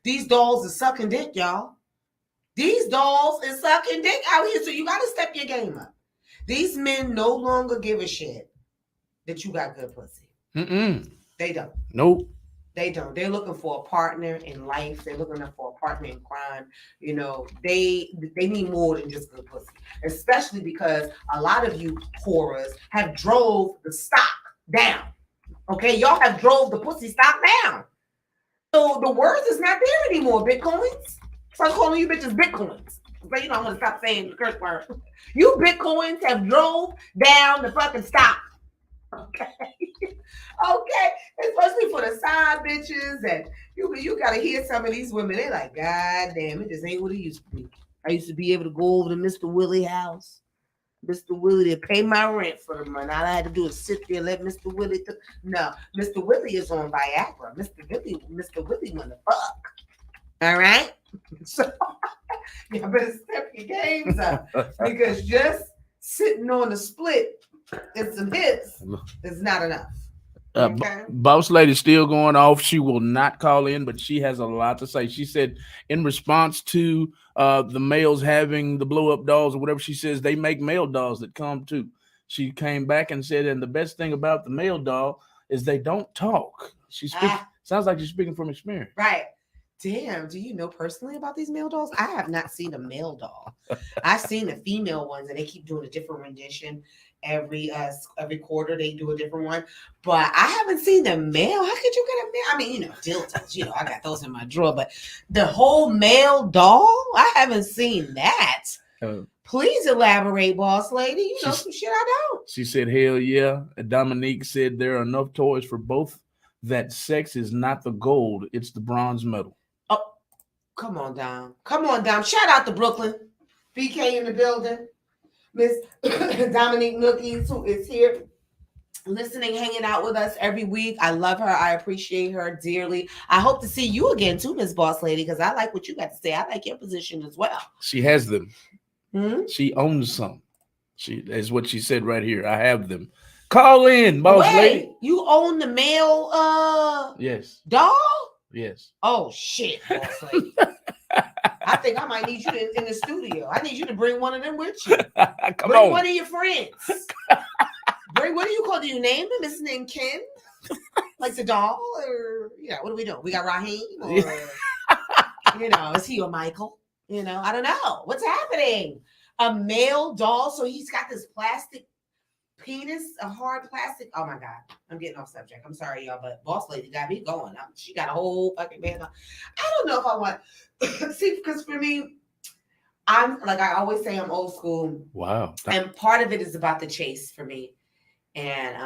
[SPEAKER 2] These dolls is sucking dick, y'all. These dolls is sucking dick out here, so you got to step your game up. These men no longer give a shit that you got good pussy. They don't.
[SPEAKER 3] Nope.
[SPEAKER 2] They don't. They're looking for a partner in life. They're looking for a partner in crime. They need more than just good pussy, especially because a lot of you whores have drove the stock down. Okay, y'all have drove the pussy stock down. So the worth is not there anymore, Bitcoins. So I'm calling you bitches Bitcoins. So you know I'm gonna stop saying the curse word. You Bitcoins have drove down the fucking stop. Okay. Okay. Especially for the side bitches and you gotta hear some of these women. They're like, God damn, it just ain't what it used to be. I used to be able to go over to Mr. Willie house. Mr. Willie to pay my rent for the month. All I had to do is sit there and let Mr. Willie. No, Mr. Willie is on Viagra. Mr. Willie wanna fuck. All right. So you better step your games up because just sitting on the split and some hits is not enough. Okay.
[SPEAKER 3] Boss lady still going off. She will not call in, but she has a lot to say. She said in response to the males having the blow up dolls or whatever, she says they make male dolls that come too. She came back and said, and the best thing about the male doll is they don't talk. She speaks. Sounds like she's speaking from experience.
[SPEAKER 2] Right. Damn, do you know personally about these male dolls? I have not seen a male doll. I've seen the female ones, and they keep doing a different rendition every quarter. They do a different one, but I haven't seen the male. How could you get a male? I mean, you know, dildos. You know, I got those in my drawer, but the whole male doll, I haven't seen that. Please elaborate, boss lady. You know some shit I don't.
[SPEAKER 3] She said, "Hell yeah." Dominique said there are enough toys for both. That sex is not the gold; it's the bronze medal.
[SPEAKER 2] Oh, come on, Dom. Come on, Dom. Shout out to Brooklyn. BK in the building. Miss Dominique Nookies, who is here listening, hanging out with us every week. I love her. I appreciate her dearly. I hope to see you again too, Miss Boss Lady, because I like what you got to say. I like your position as well.
[SPEAKER 3] She has them. She owns some. She is what she said right here. I have them. Call in, boss lady.
[SPEAKER 2] You own the male
[SPEAKER 3] yes.
[SPEAKER 2] doll?
[SPEAKER 3] Yes.
[SPEAKER 2] Oh shit, boss lady. I think I might need you in the studio. I need you to bring one of them with you. Bring one of your friends. What do you call? Do you name him? Is his name Ken? Like the doll? Or what are we doing? We got Raheem? Or is he a Michael? I don't know. What's happening? A male doll. So he's got this plastic penis, a hard plastic. Oh my God. I'm getting off subject. I'm sorry, y'all, but boss lady got me going. She got a whole fucking band on. I don't know if I want see, because for me, I'm like I always say I'm old school.
[SPEAKER 3] Wow.
[SPEAKER 2] And part of it is about the chase for me. And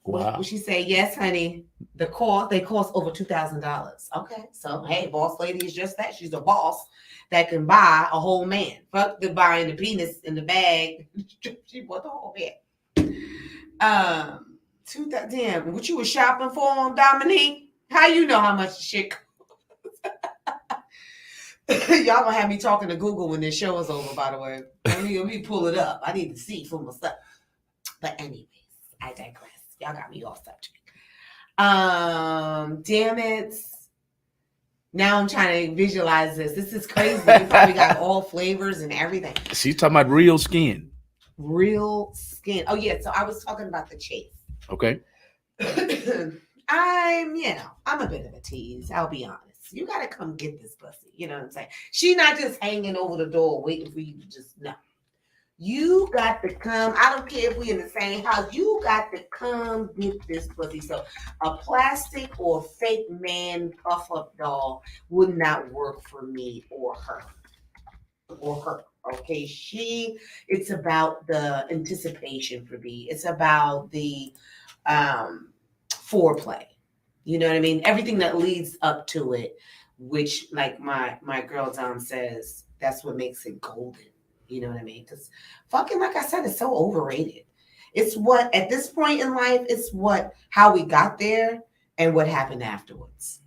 [SPEAKER 2] what she say? Yes, honey. They cost over $2,000. Okay. So hey, boss lady is just that. She's a boss that can buy a whole man. Fuck the buying the penis in the bag. She bought the whole man. Damn, what you was shopping for on Dominique? How you know how much shit costs? Y'all gonna have me talking to Google when this show is over, by the way. Let me pull it up. I need to see for myself. But anyways, I digress. Y'all got me off subject. Damn it. Now I'm trying to visualize this. This is crazy. You probably got all flavors and everything.
[SPEAKER 3] She's talking about real skin.
[SPEAKER 2] Real skin. Oh yeah. So I was talking about the chase.
[SPEAKER 3] Okay.
[SPEAKER 2] I'm a bit of a tease. I'll be honest. You gotta come get this pussy. You know what I'm saying? She's not just hanging over the door waiting for you to just no. You got to come. I don't care if we in the same house. You got to come get this pussy. So a plastic or fake man puff up doll would not work for me or her. Okay, it's about the anticipation for me. It's about the foreplay. You know what I mean? Everything that leads up to it, which like my girl Dom says, that's what makes it golden. You know what I mean? Because fucking, like I said, it's so overrated. It's what, at this point in life, it's how we got there and what happened afterwards.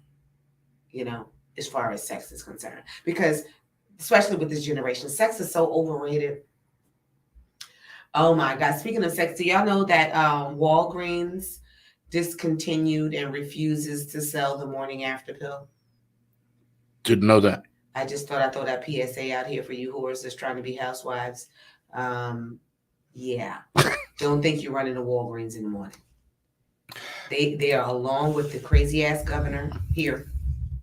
[SPEAKER 2] As far as sex is concerned. Because especially with this generation, sex is so overrated. Oh my God. Speaking of sex, do y'all know that Walgreens discontinued and refuses to sell the morning after pill?
[SPEAKER 3] Didn't know that.
[SPEAKER 2] I just thought I'd throw that PSA out here for you whores that's trying to be housewives. Yeah. Don't think you're running to Walgreens in the morning. They are along with the crazy ass governor here.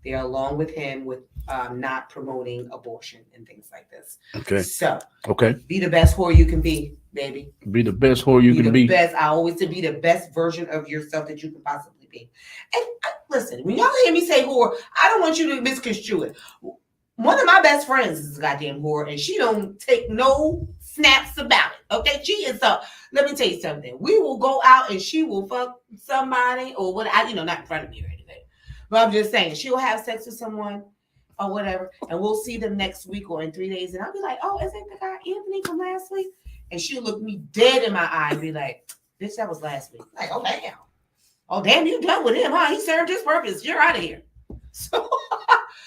[SPEAKER 2] They are along with him with not promoting abortion and things like this.
[SPEAKER 3] Okay.
[SPEAKER 2] So
[SPEAKER 3] okay.
[SPEAKER 2] Be the best whore you can be, baby.
[SPEAKER 3] Be the best whore you can be.
[SPEAKER 2] Best. I always say be the best version of yourself that you can possibly be. And listen, when y'all hear me say whore, I don't want you to misconstrue it. One of my best friends is a goddamn whore, and she don't take no snaps about it. Okay, she is a. Let me tell you something. We will go out and she will fuck somebody or what? Not in front of me or anything. But I'm just saying, she will have sex with someone or whatever, and we'll see them next week or in 3 days, and I'll be like, "Oh, is that the guy Anthony from last week?" And she'll look me dead in my eye and be like, "Bitch, that was last week." Like, oh damn. Oh, damn, you done with him, huh? He served his purpose. You're out of here. So,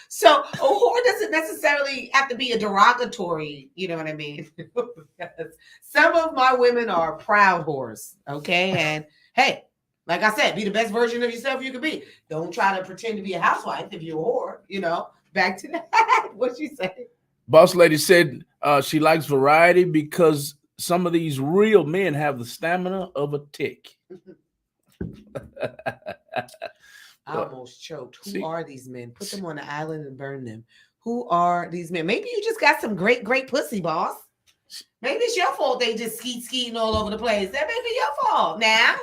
[SPEAKER 2] so a whore doesn't necessarily have to be a derogatory, you know what I mean? Because some of my women are proud whores, okay? And hey, like I said, be the best version of yourself you can be. Don't try to pretend to be a housewife if you're a whore, Back to that. What she say?
[SPEAKER 3] Boss lady said she likes variety because some of these real men have the stamina of a tick.
[SPEAKER 2] I almost choked. Who are these men? Put them on the island and burn them. Who are these men? Maybe you just got some great pussy, boss. Maybe it's your fault they just skeeting all over the place. That may be your fault now.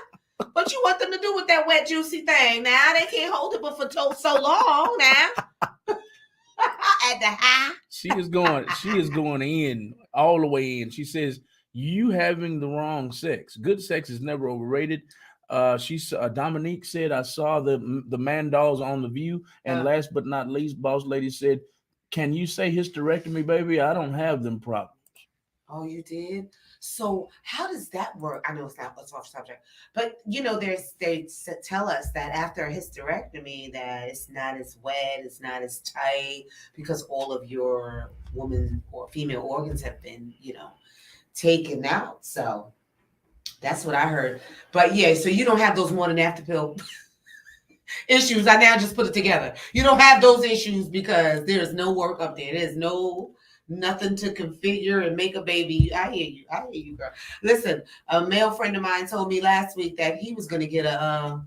[SPEAKER 2] What you want them to do with that wet, juicy thing now? They can't hold it but for so long now. At the high.
[SPEAKER 3] She is going in all the way in. She says, you having the wrong sex. Good sex is never overrated. Dominique said, I saw the man dolls on The View. And last but not least, boss lady said, can you say hysterectomy, baby? I don't have them problems.
[SPEAKER 2] Oh, you did? So how does that work? I know it's not a off subject, but they tell us that after a hysterectomy that it's not as wet, it's not as tight because all of your woman or female organs have been, taken out. So that's what I heard. But yeah, so you don't have those morning after pill issues. I now just put it together. You don't have those issues because there's no work up there. There's nothing to configure and make a baby. I hear you, girl. Listen, a male friend of mine told me last week that he was going to get a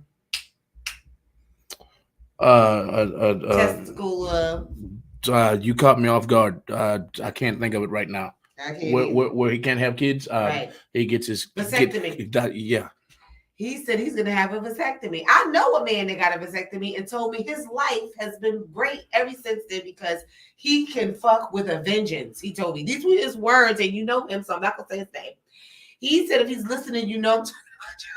[SPEAKER 2] testicle.
[SPEAKER 3] You caught me off guard. I can't think of it right now. Where he can't have kids.
[SPEAKER 2] Right.
[SPEAKER 3] He gets his
[SPEAKER 2] vasectomy.
[SPEAKER 3] Yeah.
[SPEAKER 2] He said he's going to have a vasectomy. I know a man that got a vasectomy and told me his life has been great ever since then because he can fuck with a vengeance. He told me. These were his words, and you know him, so I'm not going to say his name. He said if he's listening, you know I'm talking about you.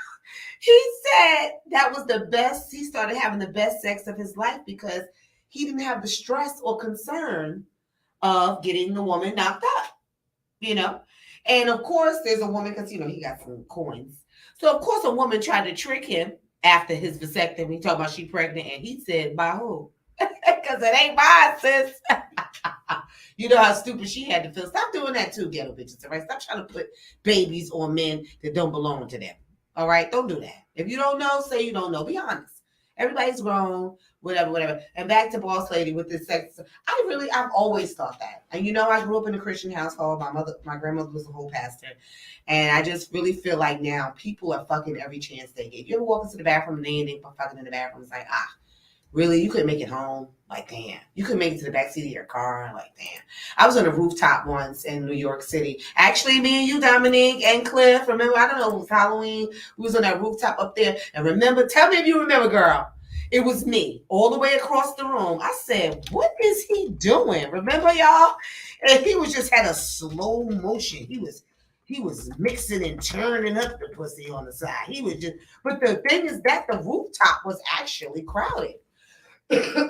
[SPEAKER 2] He said that was the best. He started having the best sex of his life because he didn't have the stress or concern of getting the woman knocked up, And, of course, there's a woman because, he got some coins. So, of course, a woman tried to trick him after his vasectomy, talking about she pregnant, and he said, by who? Because it ain't mine, sis. You know how stupid she had to feel. Stop doing that too, ghetto bitches, all right? Stop trying to put babies on men that don't belong to them, all right? Don't do that. If you don't know, say you don't know. Be honest. Everybody's grown, whatever. And back to boss lady with this sex. I've always thought that. And I grew up in a Christian household. My grandmother was a whole pastor. And I just really feel like now people are fucking every chance they get. You ever walk into the bathroom and they fucking in the bathroom? It's like, really? You couldn't make it home? Like, damn. You couldn't make it to the backseat of your car? Like, damn. I was on a rooftop once in New York City. Actually, me and you, Dominique and Cliff, remember, I don't know, it was Halloween. We was on that rooftop up there. And remember, tell me if you remember, girl. It was me all the way across the room. I said, what is he doing? Remember, y'all? And he was just had a slow motion. He was mixing and turning up the pussy on the side. But the thing is that the rooftop was actually crowded.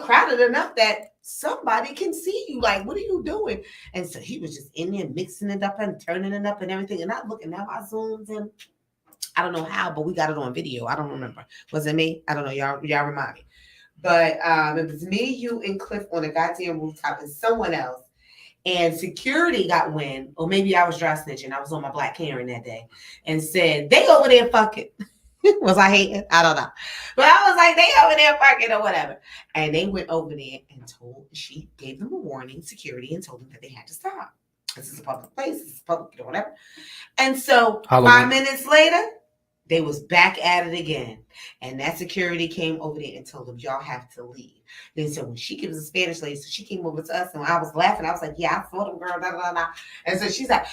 [SPEAKER 2] Crowded enough that somebody can see you. Like, what are you doing? And so he was just in there mixing it up and turning it up and everything. And I'm looking now, I zoomed in. I don't know how, but we got it on video. I don't remember. Was it me? I don't know. Y'all remind me. But it was me, you, and Cliff on a goddamn rooftop and someone else. And security got wind, or maybe I was dry snitching. I was on my Black Karen that day and said, they over there fucking. Was I hating? I don't know. But I was like, they over there fucking or whatever. And they went over there and she gave them a warning, security, and told them that they had to stop. This is a public place. This is public, whatever. And so Halloween. 5 minutes later, they was back at it again. And that security came over there and told them, y'all have to leave. Then so when she was a Spanish lady, so she came over to us and I was laughing. I was like, yeah, I saw them, girl, blah, blah, blah. And so she's like,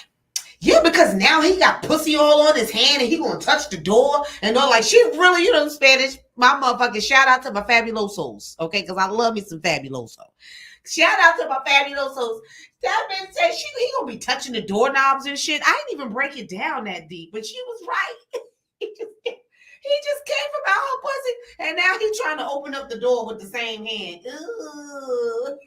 [SPEAKER 2] yeah, because now he got pussy all on his hand and he gonna touch the door. And they're like, she really, Spanish. My motherfucking shout out to my fabulosos, okay? Because I love me some fabuloso. Shout out to my fabulosos. That bitch said he gonna be touching the doorknobs and shit. I didn't even break it down that deep, but she was right. He just came from out her pussy, and now he's trying to open up the door with the same hand. Ooh.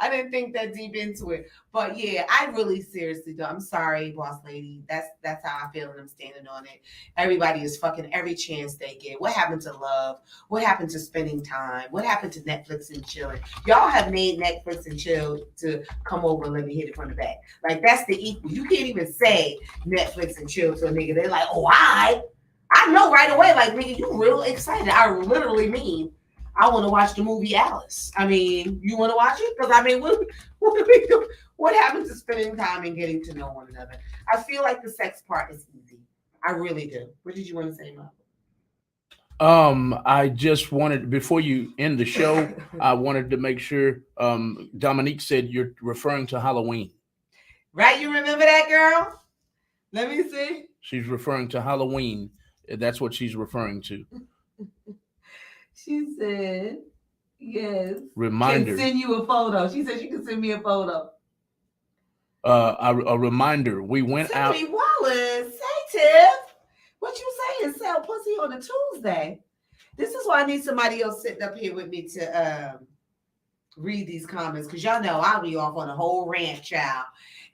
[SPEAKER 2] I didn't think that deep into it. But yeah, I really seriously do. I'm sorry, boss lady. That's how I feel, and I'm standing on it. Everybody is fucking every chance they get. What happened to love? What happened to spending time? What happened to Netflix and chilling? Y'all have made Netflix and chill to come over and let me hit it from the back. Like that's the equal. You can't even say Netflix and chill to a nigga. They're like, oh, I know right away. Like, nigga, you real excited. I literally mean I want to watch the movie Alice. I mean, you want to watch it? Because I mean, what do we do? What happens to spending time and getting to know one another? I feel like the sex part is easy. I really do. What did you want to say, Mom?
[SPEAKER 3] I just wanted, before you end the show, I wanted to make sure. Dominique said you're referring to Halloween.
[SPEAKER 2] Right? You remember that, girl? Let me see.
[SPEAKER 3] She's referring to Halloween. That's what she's referring to.
[SPEAKER 2] She said, yes.
[SPEAKER 3] Reminder.
[SPEAKER 2] Can send you a photo. She said she can send me a photo.
[SPEAKER 3] A reminder. We went out.
[SPEAKER 2] Wallace. Hey, Tiff. What you saying? Sell pussy on a Tuesday. This is why I need somebody else sitting up here with me to read these comments. Because y'all know I'll be off on a whole rant, child.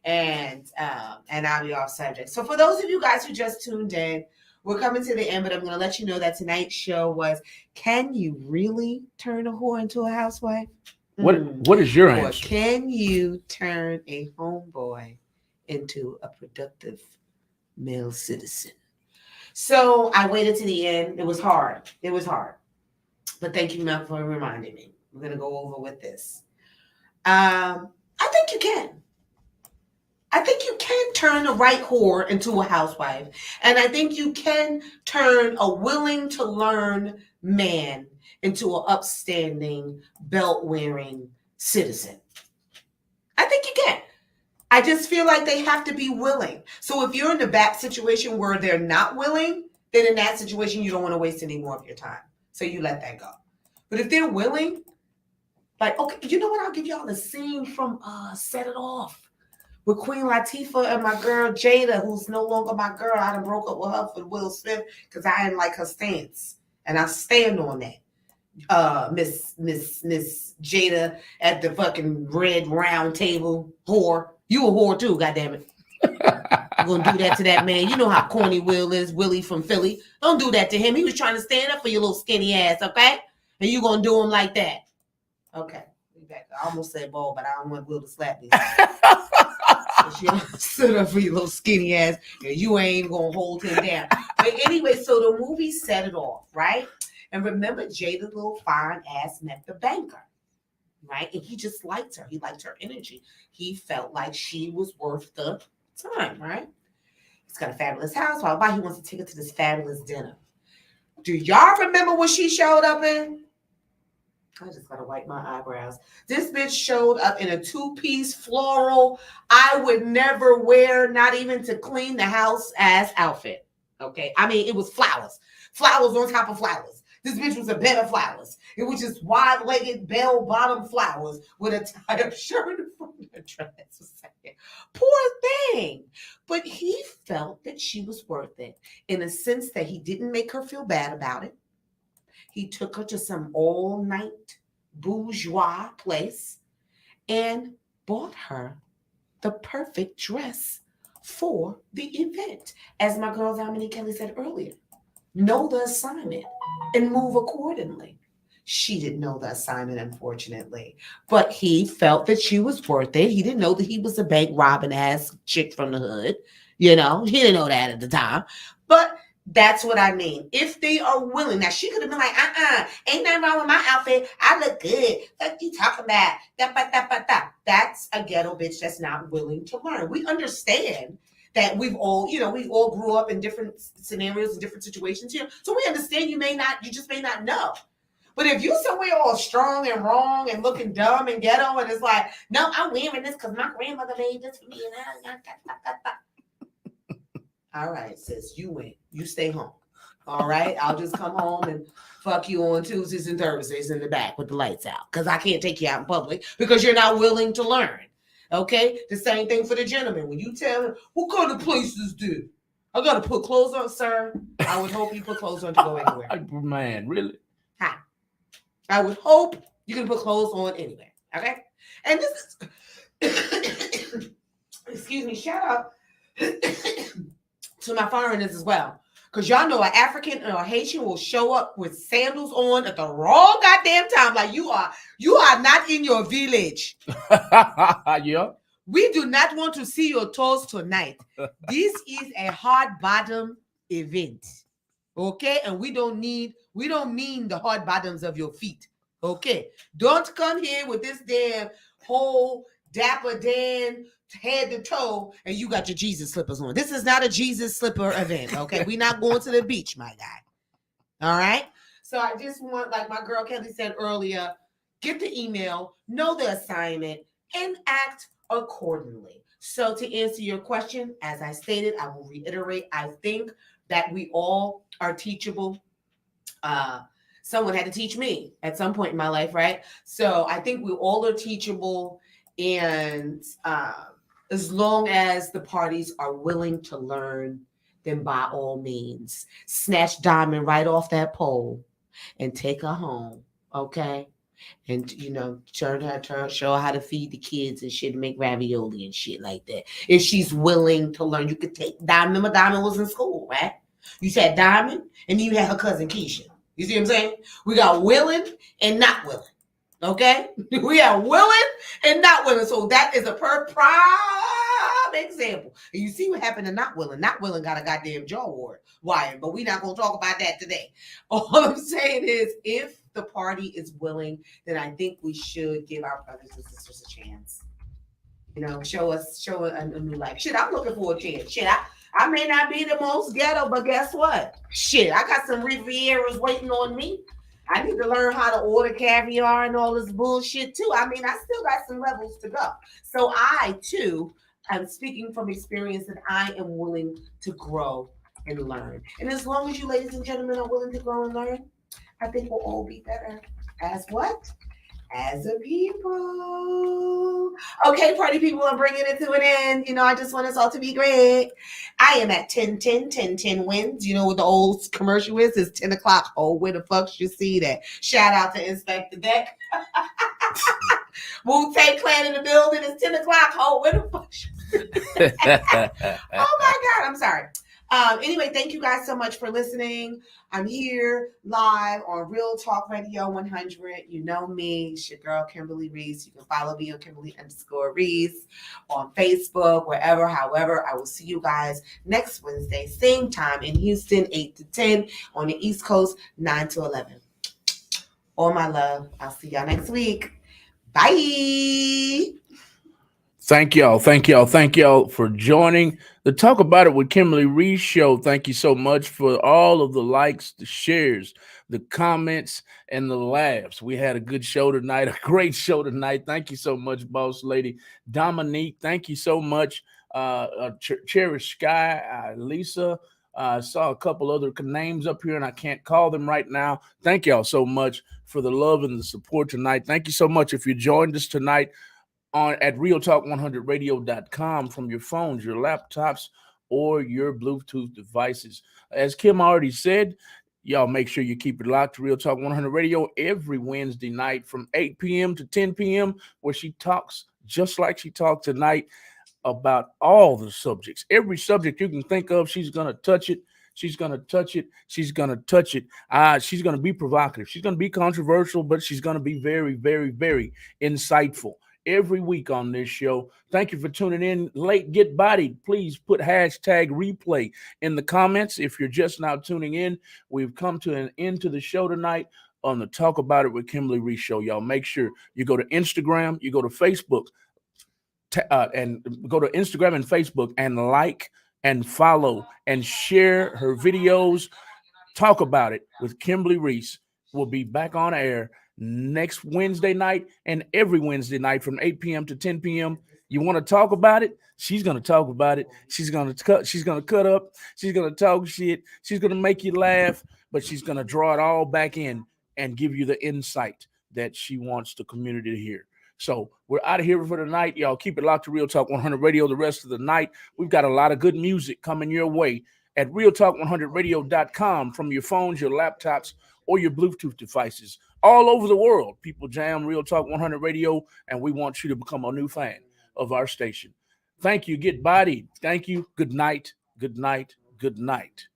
[SPEAKER 2] And I'll be off subject. So for those of you guys who just tuned in, we're coming to the end, but I'm going to let you know that tonight's show was, can you really turn a whore into a housewife?
[SPEAKER 3] What is your
[SPEAKER 2] or
[SPEAKER 3] answer?
[SPEAKER 2] Can you turn a homeboy into a productive male citizen? So I waited to the end. It was hard. But thank you, Mel, for reminding me. We're going to go over with this. I think you can. I think you can turn a right whore into a housewife. And I think you can turn a willing to learn man into an upstanding, belt-wearing citizen. I think you can. I just feel like they have to be willing. So if you're in the back situation where they're not willing, then in that situation, you don't want to waste any more of your time. So you let that go. But if they're willing, like, okay, you know what? I'll give y'all the scene from Set It Off. With Queen Latifah and my girl Jada, who's no longer my girl. I done broke up with her for Will Smith because I didn't like her stance. And I stand on that. Miss Jada at the fucking red round table whore. You a whore too, goddammit. You're gonna do that to that man. You know how corny Will is, Willie from Philly. Don't do that to him. He was trying to stand up for your little skinny ass, okay? And you gonna do him like that. Okay. I almost said ball, but I don't want Will to slap me. She stood up for your little skinny ass, and you ain't gonna hold him down. But anyway, so the movie Set It Off, right? And remember, Jada's little fine ass met the banker, right? And he just liked her. He liked her energy. He felt like she was worth the time, right? He's got a fabulous house. Why he wants to take her to this fabulous dinner. Do y'all remember what she showed up in? I just gotta wipe my eyebrows. This bitch showed up in a 2-piece floral, I would never wear, not even to clean the house ass outfit. Okay. I mean, it was flowers. Flowers on top of flowers. This bitch was a bed of flowers. It was just wide-legged, bell-bottom flowers with a tie-up shirt from the dress. Poor thing. But he felt that she was worth it in a sense that he didn't make her feel bad about it. He took her to some all-night bourgeois place and bought her the perfect dress for the event. As my girl Dominique Kelly said earlier, know the assignment and move accordingly. She didn't know the assignment, unfortunately, but he felt that she was worth it. He didn't know that he was a bank robbing ass chick from the hood. You know, he didn't know that at the time, but that's what I mean. If they are willing. Now, she could have been like, ain't nothing wrong with my outfit. I look good. What you talking about? That's a ghetto bitch that's not willing to learn. We understand that we all grew up in different scenarios and different situations here. So we understand you just may not know. But if you somewhere all strong and wrong and looking dumb and ghetto and it's like, no, I'm wearing this because my grandmother made this for me. All right, sis, you win. You stay home. All right. I'll just come home and fuck you on Tuesdays and Thursdays in the back with the lights out because I can't take you out in public because you're not willing to learn. Okay. The same thing for the gentleman. When you tell him, what kind of place is this? I got to put clothes on, sir. I would hope you put clothes on to go anywhere.
[SPEAKER 3] Man, really?
[SPEAKER 2] Hi. I would hope you can put clothes on anywhere. Okay. And this is, excuse me, shout out to my foreigners as well. Because y'all know an African or a Haitian will show up with sandals on at the wrong goddamn time. Like you are not in your village.
[SPEAKER 3] Yeah.
[SPEAKER 2] We do not want to see your toes tonight. This is a hard bottom event. Okay? And we don't mean the hard bottoms of your feet. Okay? Don't come here with this damn whole Dapper Dan head to toe and you got your Jesus slippers on. This is not a Jesus slipper event. Okay? We're not going to the beach, my guy. All right? So I just want, like my girl Kelly said earlier, get the email, know the assignment, and act accordingly. So to answer your question, as I stated, I will reiterate, I think that we all are teachable. Someone had to teach me at some point in my life, right? So I think we all are teachable, and as long as the parties are willing to learn, then by all means, snatch Diamond right off that pole and take her home, okay? And show her how to feed the kids and shit, and make ravioli and shit like that. If she's willing to learn, you could take Diamond. Remember, Diamond was in school, right? You said Diamond, and then you had her cousin Keisha. You see what I'm saying? We got willing and not willing. Okay? We are willing and not willing. So that is a prime example. And you see what happened to not willing. Not willing got a goddamn jaw wired, but we're not going to talk about that today. All I'm saying is if the party is willing, then I think we should give our brothers and sisters a chance. Show a new life. Shit, I'm looking for a chance. Shit, I may not be the most ghetto, but guess what? Shit, I got some Rivieras waiting on me. I need to learn how to order caviar and all this bullshit too. I mean, I still got some levels to go. So I too am speaking from experience that I am willing to grow and learn. And as long as you ladies and gentlemen are willing to grow and learn, I think we'll all be better as what? As a people. Okay, party people, I'm bringing it to an end. I just want us all to be great. I am at 10 wins. You know what the old commercial is? It's 10 o'clock. Oh, where the fuck you see that? Shout out to Inspector Deck. Wu-Tang Clan in the building. It's 10 o'clock. Oh, where the fuck oh my God, I'm sorry. Anyway, thank you guys so much for listening. I'm here live on Real Talk Radio 100. You know me, it's your girl Kimberly Riese. You can follow me on Kimberly_Riese on Facebook, wherever, however. I will see you guys next Wednesday, same time in Houston, 8 to 10, on the East Coast, 9 to 11. All my love. I'll see y'all next week. Bye.
[SPEAKER 3] Thank y'all for joining the Talk About It with Kimberly Riese show. Thank you so much for all of the likes, the shares, the comments, and the laughs. We had a good show tonight, a great show tonight. Thank you so much, boss lady Dominique. Thank you so much, Cherish Sky, Lisa. I saw a couple other names up here, and I can't call them right now. Thank y'all so much for the love and the support tonight. Thank you so much. If you joined us tonight at realtalk100radio.com from your phones, your laptops, or your Bluetooth devices. As Kim already said, y'all make sure you keep it locked to Real Talk 100 Radio every Wednesday night from 8 p.m. to 10 p.m., where she talks just like she talked tonight about all the subjects. Every subject you can think of, she's going to touch it. She's going to touch it. She's going to touch it. She's going to be provocative. She's going to be controversial, but she's going to be very, very, very insightful. Every week on this show. Thank you for tuning in late. Get bodied. Please put hashtag replay in the comments. If you're just now tuning in, we've come to an end to the show tonight on the Talk About It with Kimberly Riese show. Y'all make sure you go to Instagram, you go to Facebook, and go to Instagram and Facebook and like and follow and share her videos. Talk About It with Kimberly Riese will be back on air next Wednesday night and every Wednesday night from 8 p.m. to 10 p.m. You want to talk about it? She's gonna talk about it. She's gonna cut. She's gonna cut up. She's gonna talk shit. She's gonna make you laugh, but she's gonna draw it all back in and give you the insight that she wants the community to hear. So we're out of here for tonight. Y'all keep it locked to Real Talk 100 Radio the rest of the night. We've got a lot of good music coming your way at realtalk100radio.com from your phones, your laptops, or your Bluetooth devices. All over the world, people jam Real Talk 100 Radio, and we want you to become a new fan of our station. Thank you. Get bodied. Thank you. Good night. Good night. Good night.